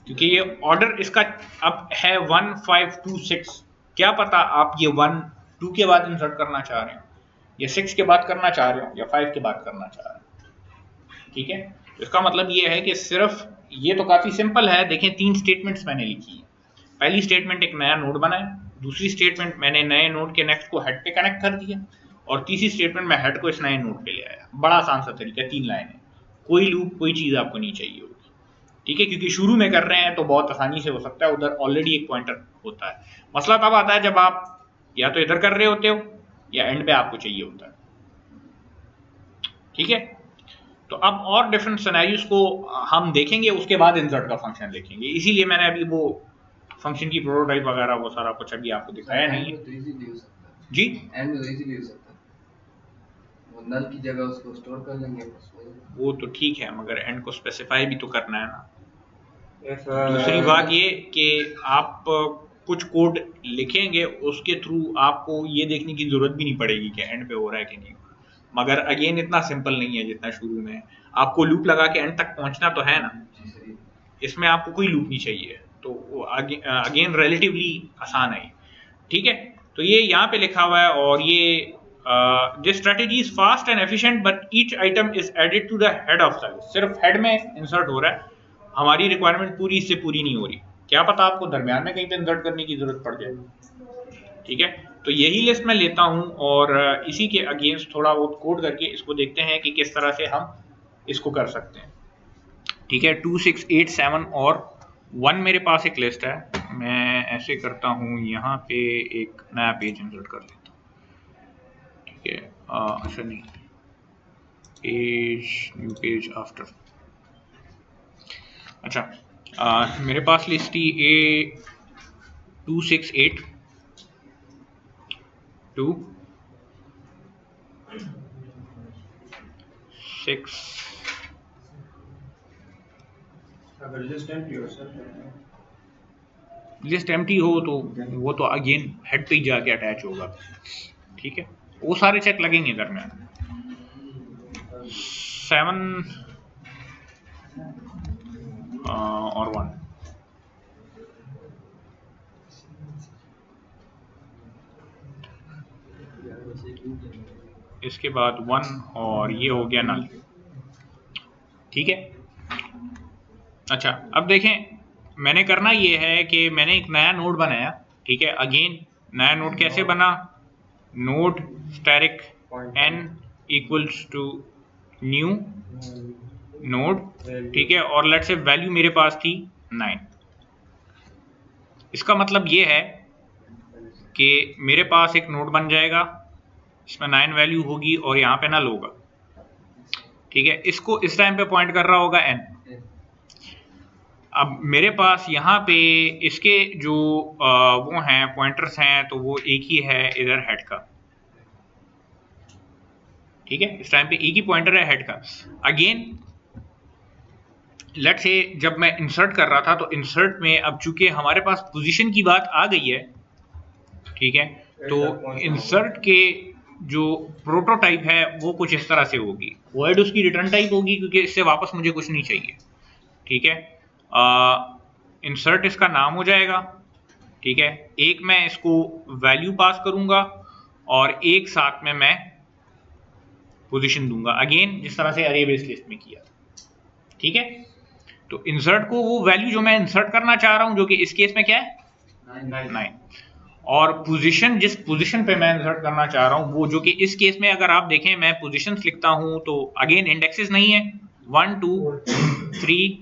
क्योंकि ये ऑर्डर इसका अब है 1 5 2 6, क्या पता आप ये 1 2 के बाद इंसर्ट करना चाह रहे हो, या 6 के बाद करना चाह रहे हो, या 5 के बाद करना चाह रहे हो, ठीक है। तो इसका मतलब ये है कि सिर्फ ये तो काफी सिंपल है, देखें 3 स्टेटमेंट्स मैंने लिखी है। पहली स्टेटमेंट एक नया नोड बनाया, दूसरी स्टेटमेंट मैंने नए नोड के नेक्स्ट को हेड पे कनेक्ट कर दिया, और तीसरी स्टेटमेंट में हेड को इस नए नोड पे ले आया। बड़ा आसान सा तरीका, 3 लाइनें, कोई लूप कोई चीज आपको नहीं चाहिए होगी, ठीक है, क्योंकि शुरू में कर रहे हैं तो बहुत आसानी से हो सकता है, उधर ऑलरेडी एक पॉइंटर होता है। मसला तब आता है जब आप या तो इधर कर रहे होते हो या एंड पे आपको चाहिए होता है, ठीक है। तो अब और डिफरेंट सिनेरियोस को हम देखेंगे, उसके बाद इंसर्ट का फंक्शन देखेंगे, इसीलिए मैंने अभी वो फंक्शन की प्रोटोटाइप वगैरह वो सारा कुछ अभी आपको दिखाया नहीं है। तो इजीली हो सकता है जी, एंड में तो इजीली हो सकता है, वो नल की जगह उसको स्टोर कर लेंगे बस। वो तो ठीक है, मगर एंड को स्पेसिफाई भी तो करना है ना। Yes, दूसरी बात ये कि आप कुछ कोड लिखेंगे उसके थ्रू आपको ये देखने की जरूरत भी नहीं पड़ेगी कि एंड पे हो रहा है कि नहीं, मगर अगेन इतना सिंपल नहीं है जितना शुरू में। आपको लूप लगा के एंड तक पहुंचना तो है ना, इसमें आपको कोई लूप नहीं चाहिए, तो अगेन रिलेटिवली आसान है, ठीक है। तो ये यहाँ पे लिखा हुआ है, और ये this strategy is fast and efficient but each item is added to the head of service. सिर्फ हेड में इंसर्ट हो रहा है, हमारी रिक्वायरमेंट पूरी इससे पूरी नहीं हो रही, क्या पता आपको दरमियान में कहीं पे इंसर्ट करने की जरूरत पड़ जाए, ठीक है। तो यही लिस्ट मैं लेता हूँ और इसी के अगेंस्ट थोड़ा बहुत कोड करके इसको देखते हैं कि किस तरह से हम इसको कर सकते हैं, ठीक है। 2 6 8 7 और 1 मेरे पास एक लिस्ट है, मैं ऐसे करता हूँ, यहाँ पे एक नया पेज इंसर्ट कर लेता हूँ, ठीक है। अच्छा नहीं, पेज न्यू पेज आफ्टर, अच्छा मेरे पास लिस्ट थी A 2 6 8 2 6, अगर लिस्ट एम्प्टी हो सर, लिस्ट एम्प्टी हो तो वो तो अगेन हेड पे ही जाके अटैच होगा, ठीक है, वो सारे चेक लगेंगे दरमियान। 7 और 1, इसके बाद 1 और ये हो गया नल, ठीक है। अच्छा अब देखें, मैंने करना ये है कि मैंने एक नया नोड बनाया, ठीक है। अगेन नया नोड कैसे बना, node static n equals to new node, ठीक है, और लेट्स से वैल्यू मेरे पास थी 9। इसका मतलब ये है कि मेरे पास एक नोड बन जाएगा, इसमें 9 वैल्यू होगी और यहाँ पे नल होगा, ठीक है, इसको इस टाइम पे पॉइंट कर रहा होगा n। अब मेरे पास यहाँ पे इसके जो वो हैं पॉइंटर्स हैं, तो वो एक ही है इधर हेड का। ठीक है, इस टाइम पे एक ही पॉइंटर है हेड का। अगेन लेट्स से जब मैं इंसर्ट कर रहा था तो इंसर्ट में अब चूंकि हमारे पास पोजीशन की बात आ गई है, ठीक है, तो इंसर्ट के जो प्रोटोटाइप है वो कुछ इस तरह से होगी। वॉइड उसकी रिटर्न टाइप होगी क्योंकि इससे वापस मुझे कुछ नहीं चाहिए। ठीक है, इंसर्ट इसका नाम हो जाएगा। ठीक है, एक मैं इसको वैल्यू पास करूंगा और एक साथ में मैं पोजीशन दूंगा, अगेन जिस तरह से अरे बेस लिस्ट में किया। ठीक है, तो इंसर्ट को वो वैल्यू जो मैं इंसर्ट करना चाह रहा हूं, जो कि इस केस में क्या है 9, और पोजीशन जिस पोजीशन पे मैं इंसर्ट करना चाह रहा हूं वो जो कि इस केस में अगर आप देखें मैं पोजीशंस लिखता हूं तो अगेन इंडेक्सेस नहीं है 1 2 3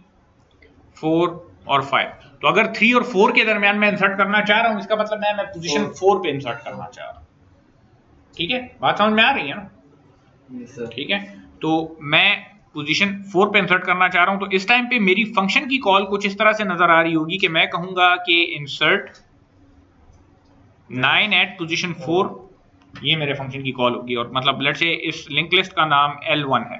4 और 5। तो अगर 3 और 4 के दरमियान मैं इंसर्ट करना चाह रहा हूं, इसका मतलब मैं पोजीशन 4 पे इंसर्ट करना चाह रहा हूं। ठीक है, बात समझ में आ रही है ना? ठीक है, तो मैं पोजीशन 4 पे इंसर्ट करना चाह रहा हूं, तो इस टाइम पे मेरी फंक्शन की कॉल कुछ इस तरह से नजर आ रही होगी कि मैं कहूंगा कि इंसर्ट 9 एट पोजीशन 4, ये मेरे फंक्शन की कॉल होगी। और मतलब लेट्स से इस लिंक लिस्ट का नाम L1 है।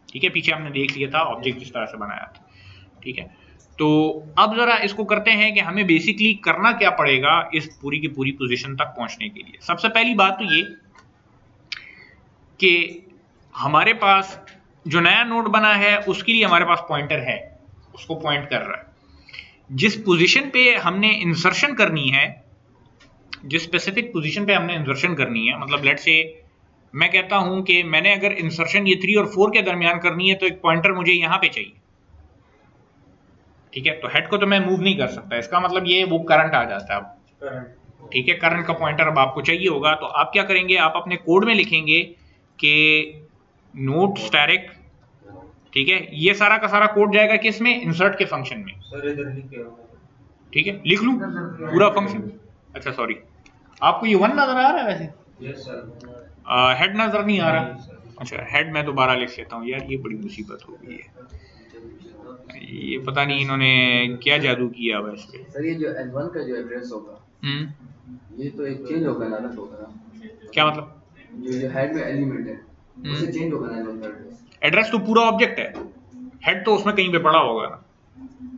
ठीक है, पीछे हमने देख लिया था ऑब्जेक्ट इस तरह से बनाया था। ठीक है, तो अब जरा इसको करते हैं कि हमें बेसिकली करना क्या पड़ेगा इस पूरी की पूरी पोजीशन तक पहुंचने के लिए। सबसे पहली बात तो ये कि हमारे पास जो नया नोड बना है उसके लिए हमारे पास पॉइंटर है, उसको पॉइंट कर रहा है। जिस पोजीशन पे हमने इंसर्शन करनी है, जिस स्पेसिफिक पोजीशन पे हमने इंसर्शन करनी है, मतलब लेट्स से मैं कहता हूं कि मैंने अगर इंसर्शन ये 3 और 4 के दरमियान करनी है तो एक पॉइंटर मुझे यहां पे चाहिए। ठीक है, तो हेड को तो मैं मूव नहीं कर सकता, इसका मतलब ये वो करंट आ जाता है अब। ठीक है, करंट का पॉइंटर अब आपको चाहिए होगा, तो आप क्या करेंगे, आप अपने कोड में लिखेंगे कि नोट स्टैटिक। ठीक है, ये सारा का सारा कोड जाएगा किस में, इंसर्ट के फंक्शन में। ठीक है, लिख लूं पूरा फंक्शन? अच्छा सॉरी, आपको ये 1 नजर आ रहा है वैसे? Yes sir. हेड नजर नहीं आ रहा? अच्छा, हेड मैं दोबारा लिख लेता हूँ यार, ये बड़ी मुसीबत हो गई है। ये पता नहीं इन्होंने क्या जादू किया हुआ इस पे। सर ये जो L1 का जो एड्रेस होगा, ये तो एक चेंज होगा ना, होगा क्या मतलब? जो हेड में एलिमेंट है उसे चेंज होगा ना L1 का एड्रेस तो पूरा ऑब्जेक्ट है, हेड तो उसमें कहीं पे पड़ा होगा ना।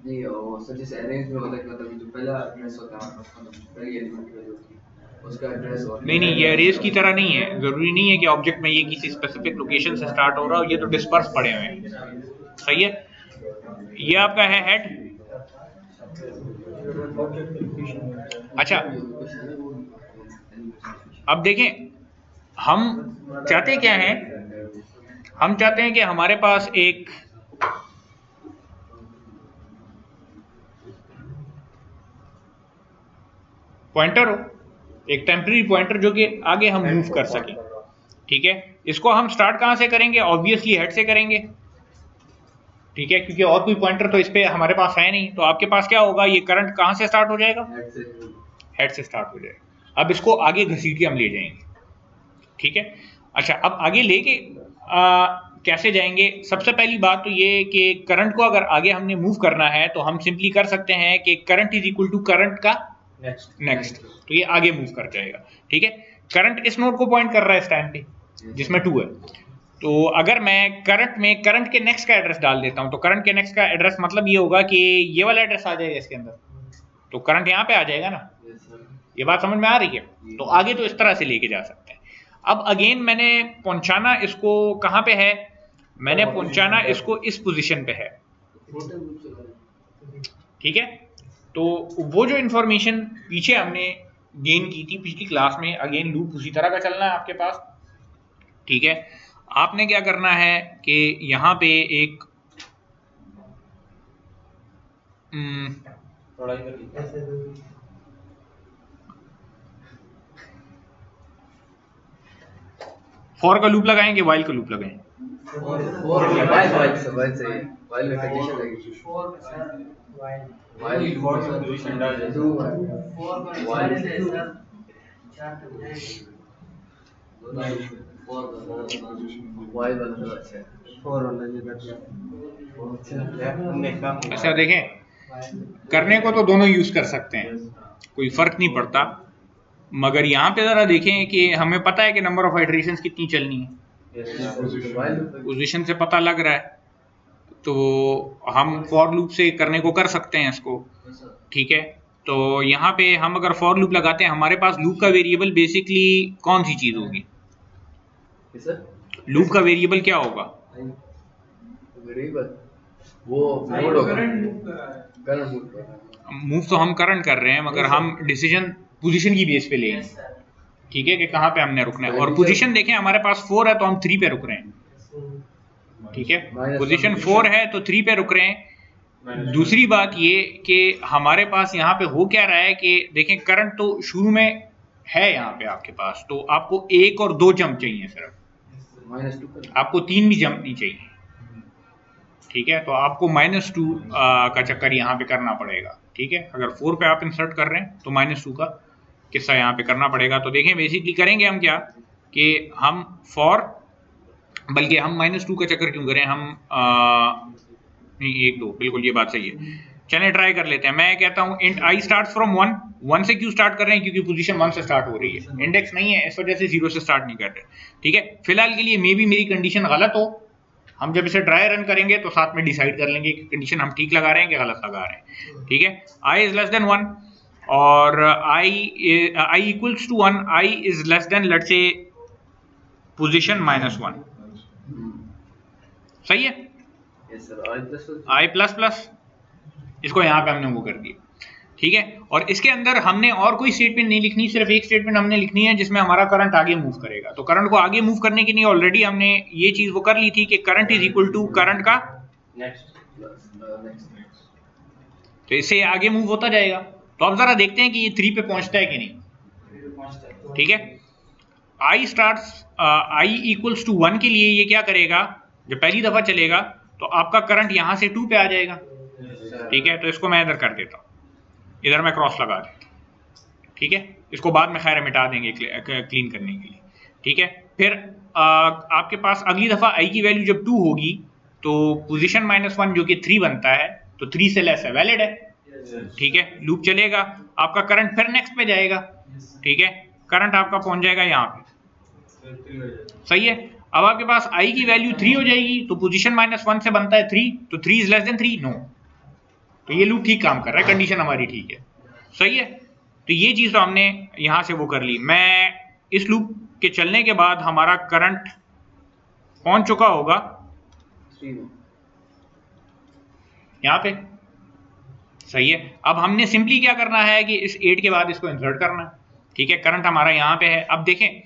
नहीं, वो सर जैसे अरेंज में होता है, मतलब जो पहला एड्रेस होता है मतलब पहली एलिमेंट की वैल्यू होती है उसका एड्रेस। और नहीं, ये अरेज की तरह नहीं है, जरूरी नहीं है कि ऑब्जेक्ट में ये किसी स्पेसिफिक लोकेशन से स्टार्ट हो रहा हो, ये तो डिस्पर्स पड़े हुए हैं। सही है, ये आपका है हेड। अच्छा, अब देखें हम चाहते क्या हैं, हम चाहते हैं कि हमारे पास एक पॉइंटर हो, एक टेम्पररी पॉइंटर जो कि आगे हम मूव कर सकें। ठीक है, इसको हम स्टार्ट कहां से करेंगे, ऑब्वियसली हेड से करेंगे। ठीक है, क्योंकि और कोई पॉइंटर तो इस पे हमारे पास है नहीं, तो आपके पास क्या होगा, ये करंट कहां से स्टार्ट हो जाएगा, हेड से स्टार्ट हो जाएगा। अब इसको आगे घसीट के हम ले जाएंगे। ठीक है, अच्छा अब आगे लेके कैसे जाएंगे? सबसे पहली बात तो ये कि करंट को अगर आगे हमने मूव करना है तो हम सिंपली कर सकते हैं कि current is equal to current का नेक्स्ट, तो ये आगे मूव कर जाएगा। ठीक है, करंट इस नोड को पॉइंट कर रहा है इस टाइम पे जिसमें 2 है, तो अगर मैं करंट में करंट के नेक्स्ट का एड्रेस डाल देता हूं तो करंट के नेक्स्ट का एड्रेस मतलब ये होगा कि ये वाला एड्रेस आ जाएगा इसके अंदर, तो करंट यहां पे आ जाएगा ना। ये बात समझ में आ रही है? तो आगे तो इस तरह से लेके जा सकते हैं। अब अगेन मैंने पहुंचाना इसको कहां पे है, मैंने पहुंचाना इसको इस पोजीशन पे है। ठीक है, तो वो जो इंफॉर्मेशन पीछे हमने गेन की थी पिछली क्लास में, अगेन लूप उसी तरह का चलना है आपके पास। ठीक है, आपने क्या करना है कि यहां पे एक फॉर का लूप लगाएं कि वाइल का लूप लगाएं? वाइल में कंडीशन लगेगी। वाई वाला तो अच्छा है। 4 वाला ये बेटर है। हमने काम अच्छा देखें, करने को तो दोनों यूज कर सकते हैं, कोई फर्क नहीं पड़ता, मगर यहाँ पे जरा देखें कि हमें पता है कि नंबर ऑफ आइटरेशंस कितनी चलनी है, पोजीशन से पता लग रहा है, तो हम फॉर लूप से करने को कर सकते हैं इसको, ठीक है। तो यहाँ पे हम अगर फॉर लूप लगाते हैं, हमारे पास लूप का वेरिएबल बेसिकली कौन सी चीज होगी, लूप का वेरिएबल क्या होगा, वेरिएबल वो मोड होगा, करंट मूव कर रहा है। मूव तो हम करंट कर रहे हैं, मगर हम डिसीजन पोजीशन की बेस पे लेंगे, ठीक है, कि कहाँ पे हमने रुकना है। और पोजीशन देखें हमारे पास 4 है तो हम 3 पे रुक रहे हैं, ठीक है, पोजीशन 4 है तो 3 पे रुक रहे हैं। दूसरी बात ये कि हमारे पास यहाँ पे हो क्या रहा है कि देखें करंट तो शुरू में है यहाँ पे आपके पास, तो आपको 1 और 2 जंप चाहिए सिर्फ, -2 आपको 3 भी जंप नहीं चाहिए, ठीक है। तो आपको -2 का चक्कर यहाँ पे करना पड़ेगा, ठीक है। अगर 4 पे आप इंसर्ट कर रहे हैं तो -2 का किस्सा यहाँ पे करना पड़ेगा। तो देखें बेसिकली करेंगे हम क्या कि हम फॉर, बल्कि हम -2 का चक्कर क्यों करें, हम नहीं 1 2 बिल्कुल ये बात सही है, चलें ट्राई कर लेते हैं। मैं कहता हूँ इंट आई स्टार्ट फ्रॉम 1 से क्यों स्टार्ट कर रहे हैं, क्योंकि पोजीशन 1 से स्टार्ट हो रही है, इंडेक्स नहीं है, इस वजह से 0 से स्टार्ट नहीं कर रहे, ठीक है। फिलहाल के लिए मे बी मेरी कंडीशन गलत हो, हम जब इसे ट्राई रन करेंगे तो साथ में डिसाइड कर लेंगे कि कंडीशन हम ठीक लगा रहे हैं कि गलत लगा रहे हैं, ठीक है। आई इज लेस देन 1 और i equals to 1, i is less than let's say position -1, सही है। Yes sir, i plus plus, इसको यहाँ पे हमने वो कर दिया, ठीक है। और इसके अंदर हमने और कोई स्टेटमेंट नहीं लिखनी, सिर्फ एक स्टेटमेंट हमने लिखनी है जिसमें हमारा करंट आगे मूव करेगा। तो करंट को आगे मूव करने के लिए ऑलरेडी हमने ये चीज वो कर ली थी कि current is equal to current का नेक्स्ट तो इससे आगे मूव होता जाएगा। तो अब जरा देखते हैं कि ये 3 पे पहुंचता है कि नहीं, ठीक है। आई स्टार्ट्स आई इक्वल्स टू 1 के लिए ये क्या करेगा, जब पहली दफा चलेगा तो आपका करंट यहां से 2 पे आ जाएगा, ठीक है। तो इसको मैं इधर कर देता हूं, इधर मैं क्रॉस लगा देता हूं, ठीक है। इसको बाद में खैर मिटा देंगे क्लीन करने के लिए, ठीक है। फिर आपके पास अगली दफा आई की वैल्यू जब 2 होगी तो पोजीशन -1 जो कि 3 बनता है, तो 3 से लेस है, वैलिड है, ठीक है। लूप चलेगा, आपका करंट फिर नेक्स्ट पे जाएगा, ठीक है। करंट आपका पहुंच जाएगा यहाँ पे, सही है। अब आपके पास आई की वैल्यू 3 हो जाएगी, तो पोजीशन -1 से बनता है 3, तो 3 इज लेस देन 3, नो, तो ये लूप ठीक काम कर रहा है, कंडीशन हमारी ठीक है, सही है। तो ये चीज तो हमने यहां से वो कर ली। मैं इस लूप के चलने के बाद हमारा करंट पहुंच चुका होगा यहां पे, सही है। अब हमने सिंपली क्या करना है कि इस 8 के बाद इसको इंसर्ट करना है, ठीक है। करंट हमारा यहां पे है। अब देखें,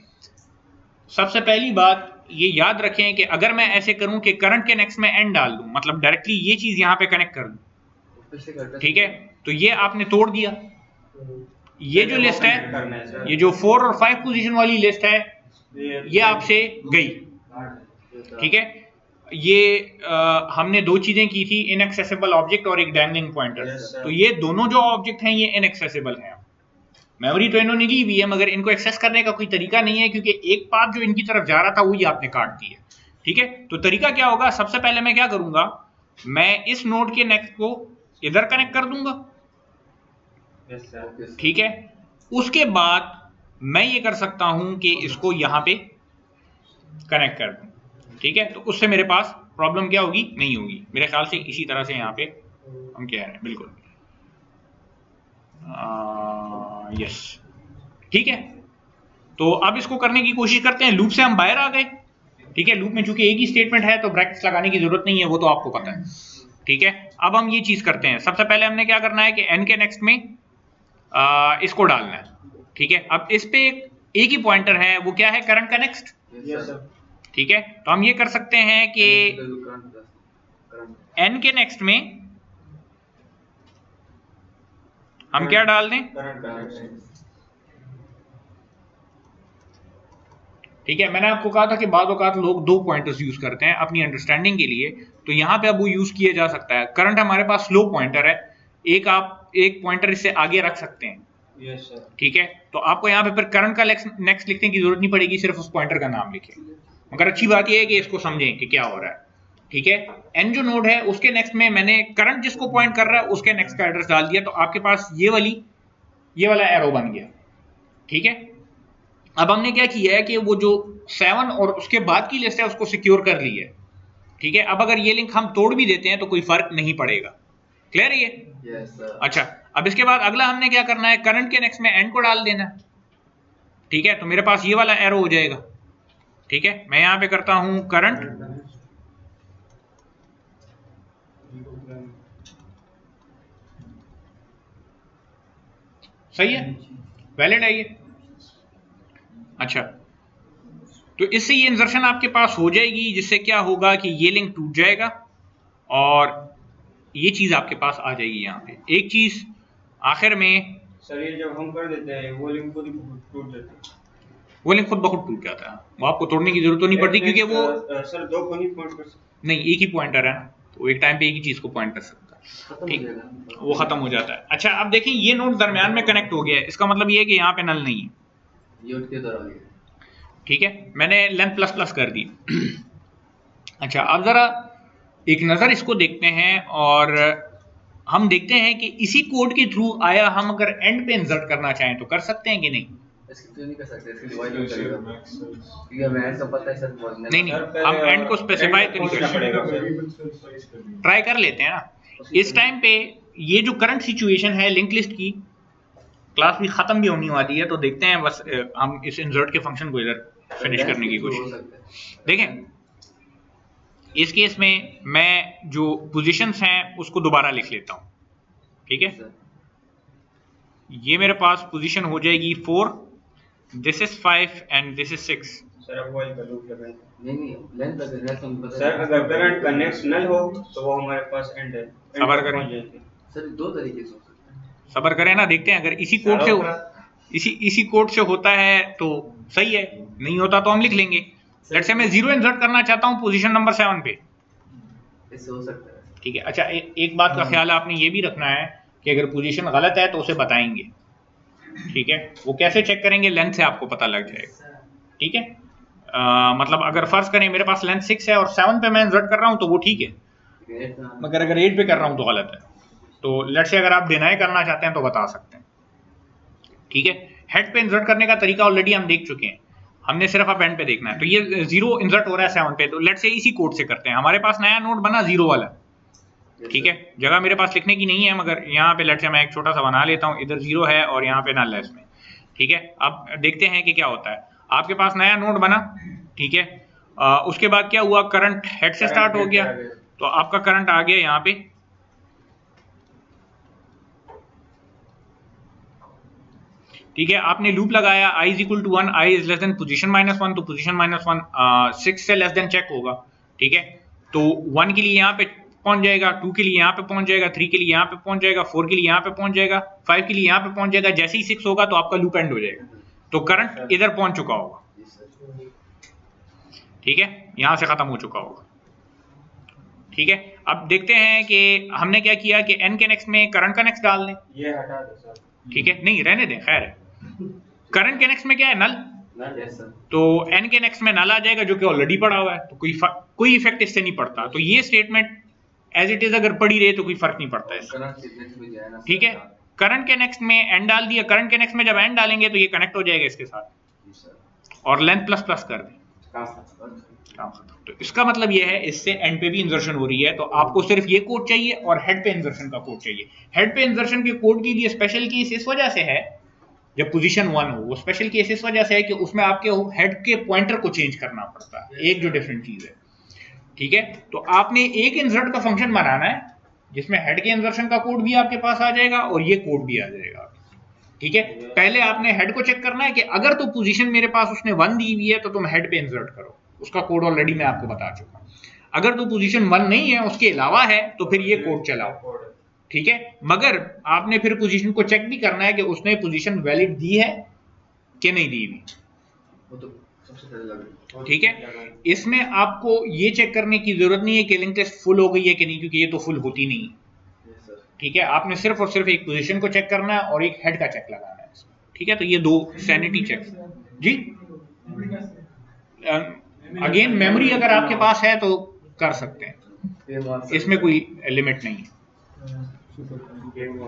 सबसे पहली बात ये याद रखें कि अगर मैं ऐसे करूं कि करंट के नेक्स्ट में एन डाल दूं, मतलब डायरेक्टली ये चीज यहां पे कनेक्ट कर दूं, ठीक है, तो ये आपने तोड़ दिया। ये जो लिस्ट है, ये जो 4 और 5 पोजीशन वाली लिस्ट है, ये आपसे गई, ठीक है। ये हमने 2 चीजें की थी, इनएक्सेसिबल ऑब्जेक्ट और एक डैंगलिंग पॉइंटर। तो ये दोनों जो ऑब्जेक्ट हैं ये इनएक्सेसिबल हैं। मेमोरी तो इन्होंने ली हुई है, मगर इनको एक्सेस करने का कोई तरीका नहीं है, क्योंकि एक पाथ जो इनकी तरफ जा रहा था वही आपने काट दी है, ठीक है। तो तरीका क्या होगा, सबसे पहले मैं क्या करूंगा, मैं इस नोड के नेक्स्ट को इधर कनेक्ट कर दूंगा, ठीक है। उसके बाद मैं ये कर सकता हूं कि इसको यहां पे कनेक्ट कर दूं, ठीक है। तो उससे मेरे पास प्रॉब्लम क्या होगी, नहीं होगी मेरे ख्याल से। इसी तरह से यहां पे हम कह रहे हैं, बिल्कुल यस, ठीक है। तो अब इसको करने की कोशिश करते हैं। लूप से हम बाहर आ गए, ठीक है। लूप में चूंकि एक ही स्टेटमेंट है तो ब्रैकेट्स लगाने की जरूरत नहीं है, वो तो आपको पता है, ठीक है। अब हम ये चीज करते हैं, सबसे पहले हमने क्या करना है कि n के नेक्स्ट में इसको डालना है, ठीक है। अब इस पे एक ही पॉइंटर है, वो क्या है, करंट का नेक्स्ट, ठीक है। तो हम ये कर सकते हैं कि n के नेक्स्ट में हम क्या डाल दें, ठीक है। मैंने आपको कहा था कि बाद औकात लोग 2 पॉइंटर्स यूज करते हैं अपनी अंडरस्टैंडिंग के लिए, तो यहां पे अब वो यूज किया जा सकता है। करंट हमारे पास स्लो पॉइंटर है, आप एक पॉइंटर इससे आगे रख सकते हैं, यस सर। ठीक है, तो आपको यहाँ पे फिर करंट का नेक्स्ट लिखने की जरूरत नहीं पड़ेगी, सिर्फ उस पॉइंटर का नाम लिखें। मगर अच्छी बात यह है कि इसको समझें कि क्या हो रहा है। ठीक है, एन जो नोड है उसके नेक्स्ट में मैंने करंट जिसको पॉइंट कर रहा है उसके नेक्स्ट का एड्रेस डाल दिया, तो आपके पास ये वाला एरो बन गया। ठीक है, अब हमने क्या किया है कि वो जो 7 और उसके बाद की लिस्ट है उसको सिक्योर कर ली है। ठीक है, अब अगर ये लिंक हम तोड़ भी देते हैं तो कोई फर्क नहीं पड़ेगा। क्लियर है ये? Yes sir. अच्छा, अब इसके बाद अगला हमने क्या करना है, करंट के नेक्स्ट में एन को डाल देना। ठीक है, तो मेरे पास ये वाला एरो हो जाएगा। ठीक है, मैं यहां पे करता हूं करंट, सही है, वैलिड है ये। अच्छा, तो इससे ये इंसर्शन आपके पास हो जाएगी, जिससे क्या होगा कि ये लिंक टूट जाएगा और ये चीज आपके पास आ जाएगी। यहाँ पे एक चीज आखिर में, सर ये जब हम कर देते हैं वो लिंक खुद ही टूट जाती है। वो लिंक खुद ब खुद टूट जाता है, वो आपको तोड़ने की जरूरत तो नहीं पड़ती, क्योंकि वो सर दो को नहीं पॉइंट कर सकते। नहीं, एक ही पॉइंटर है ना, तो एक टाइम पे एक ही चीज को पॉइंट कर सकता है। ठीक, वो खत्म हो जाता है। अच्छा, अब देखें ये नोड दरमियान में कनेक्ट हो गया है, इसका मतलब ये है कि यहाँ पे नल नहीं है। ये उठ के उधर आ गया। ठीक है, मैंने लेंथ प्लस प्लस कर दी। अच्छा, अब जरा एक नजर इसको देखते हैं और हम देखते हैं कि इसी कोड के थ्रू आया हम अगर एंड पे इंसर्ट करना चाहें तो कर सकते हैं कि नहीं। इसकी क्यों नहीं कर सकते, इसकी डिवाइड नहीं करेगा क्योंकि हमें ऐड का पता है सर। नहीं नहीं, हम एंड को स्पेसिफाई तो नहीं कर सकते, ट्राई कर लेते हैं ना। इस टाइम पे ये जो करंट सिचुएशन है लिंक लिस्ट की, क्लास भी खत्म भी होने वाली है, तो देखते हैं बस हम इस इंसर्ट के फंक्शन को इधर फिनिश करने की कोशिश। देखें, इस केस में मैं जो पोजीशंस हैं उसको दोबारा लिख लेता हूं। ठीक है, ये मेरे पास पोजीशन हो जाएगी 4, this is 5 and this is 6। Sir अब वही का लूप लगाएं। नहीं लेंथ अगर है तो हम पता सर अगर करंट का नेक्स्ट नल हो तो वो हमारे पास एंड है। सबर करें सर, दो तरीके से हो सकता है। सबर करें ना, देखते हैं अगर इसी कोड से इसी कोड से होता है तो सही है, नहीं होता तो हम लिख लेंगे। लेट्स से मैं 0 इंसर्ट करना चाहता हूं पोजीशन नंबर 7 पे, इससे हो सकता है। ठीक है। अच्छा, एक बात का ख्याल आपने ये भी रखना है कि अगर पोजीशन गलत है तो उसे बताएंगे। ठीक है, वो कैसे चेक करेंगे, लेंथ से आपको पता लग जाएगा। ठीक है, मतलब अगर फर्ज करें मेरे पास लेंथ 6 है और 7 पे मैं इंसर्ट कर रहा हूं तो वो ठीक है, मगर अगर 8 पे कर रहा हूं तो गलत है। तो लेट्स से अगर आप डिनाई करना चाहते हैं तो बता सकते हैं। ठीक है, हेड पे इंसर्ट करने का तरीका ऑलरेडी हम देख चुके हैं, हमने सिर्फ अब एंड पे देखना है। तो ये 0 इंसर्ट हो रहा है 7 पे, तो लेट्स से इसी कोड से करते हैं। हमारे पास नया नोड बना 0 वाला। ठीक है, जगह मेरे पास लिखने की नहीं है, मगर यहाँ पे लेट्स से मैं एक छोटा सा बना लेता हूँ, इधर 0 है और यहाँ पे नल है इसमें। ठीक है, अब देखते हैं कि क्या होता है। आपके पास नया नोड बना, ठीक है, उसके बाद क्या हुआ, करंट हेड से स्टार्ट हो गया, तो आपका करंट आ गया यहाँ पे। ठीक है, आपने लूप लगाया i is equal to 1, i is less than position -1, तो पोजीशन -1 6 से लेस देन चेक होगा। ठीक है, तो 1 के लिए यहाँ पे पहुंच जाएगा, 2 के लिए यहाँ पे पहुंच जाएगा, 3 के लिए यहाँ पे पहुंच जाएगा, 4 के लिए यहाँ पे पहुंच जाएगा, 5 के लिए यहाँ पे पहुंच जाएगा। जैसे ही 6 होगा तो आपका लूप एंड हो जाएगा, तो करंट इधर पहुंच चुका होगा। ठीक है, यहां से खत्म हो चुका होगा। ठीक है, अब देखते हैं कि हमने क्या किया कि n के नेक्स्ट में करंट का नेक्स्ट डाल दें। ये हटा दो सर। ठीक है, नहीं रहने दें, खैर है। करंट के नेक्स्ट में क्या है, नल, तो n के नेक्स्ट में नल आ जाएगा जो कि ऑलरेडी पड़ा हुआ है, तो कोई इफेक्ट इससे नहीं पड़ता। तो ये स्टेटमेंट एज इट इज अगर पड़ी रहे तो कोई फर्क नहीं पड़ता इससे। ठीक है, करंट के नेक्स्ट में एन डाल दिया, करंट के नेक्स्ट में जब एन डालेंगे तो ये कनेक्ट हो जाएगा इसके साथ, और लेंथ प्लस प्लस कर दें, काम खत्म। तो इसका मतलब ये है इससे एंड पे भी इंसर्शन हो रही है, तो आपको सिर्फ ये कोड चाहिए और हेड पे इंसर्शन का कोड चाहिए। हेड पे इंसर्शन के कोड के लिए स्पेशल केस इस वजह से है, जब पोजीशन 1 हो, वो स्पेशल केस इस वजह से है कि उसमें आपके हेड के पॉइंटर को चेंज करना पड़ता है, एक जो डिफरेंट चीज है। ठीक है, तो आपने एक इंसर्ट का फंक्शन बनाना है जिसमें हेड के इंसर्शन का कोड भी आपके पास आ जाएगा और ये कोड भी आ जाएगा। ठीक है, पहले आपने हेड को चेक करना है कि अगर तो पोजीशन मेरे पास उसने 1 दी हुई है तो तुम हेड पे इंसर्ट करो, उसका कोड ऑलरेडी मैं आपको बता चुका हूं। अगर तो पोजीशन 1 नहीं है, उसके अलावा है, तो फिर ये कोड चलाओ। ठीक है, मगर आपने फिर पोजीशन को चेक भी करना है कि उसने पोजीशन वैलिड दी है कि नहीं दी हुई। ठीक है, इसमें आपको ये चेक करने की जरूरत नहीं है कि लिंक लिस्ट फुल हो गई है कि नहीं, क्योंकि ये तो फुल होती नहीं है। ठीक है, आपने सिर्फ और सिर्फ एक पोजीशन को चेक करना है और एक हेड का चेक लगाना है। ठीक है, तो ये 2 सैनिटी चेक्स जी। अगेन मेमोरी अगर आपके पास है तो कर सकते हैं, इसमें कोई लिमिट नहीं है। गेम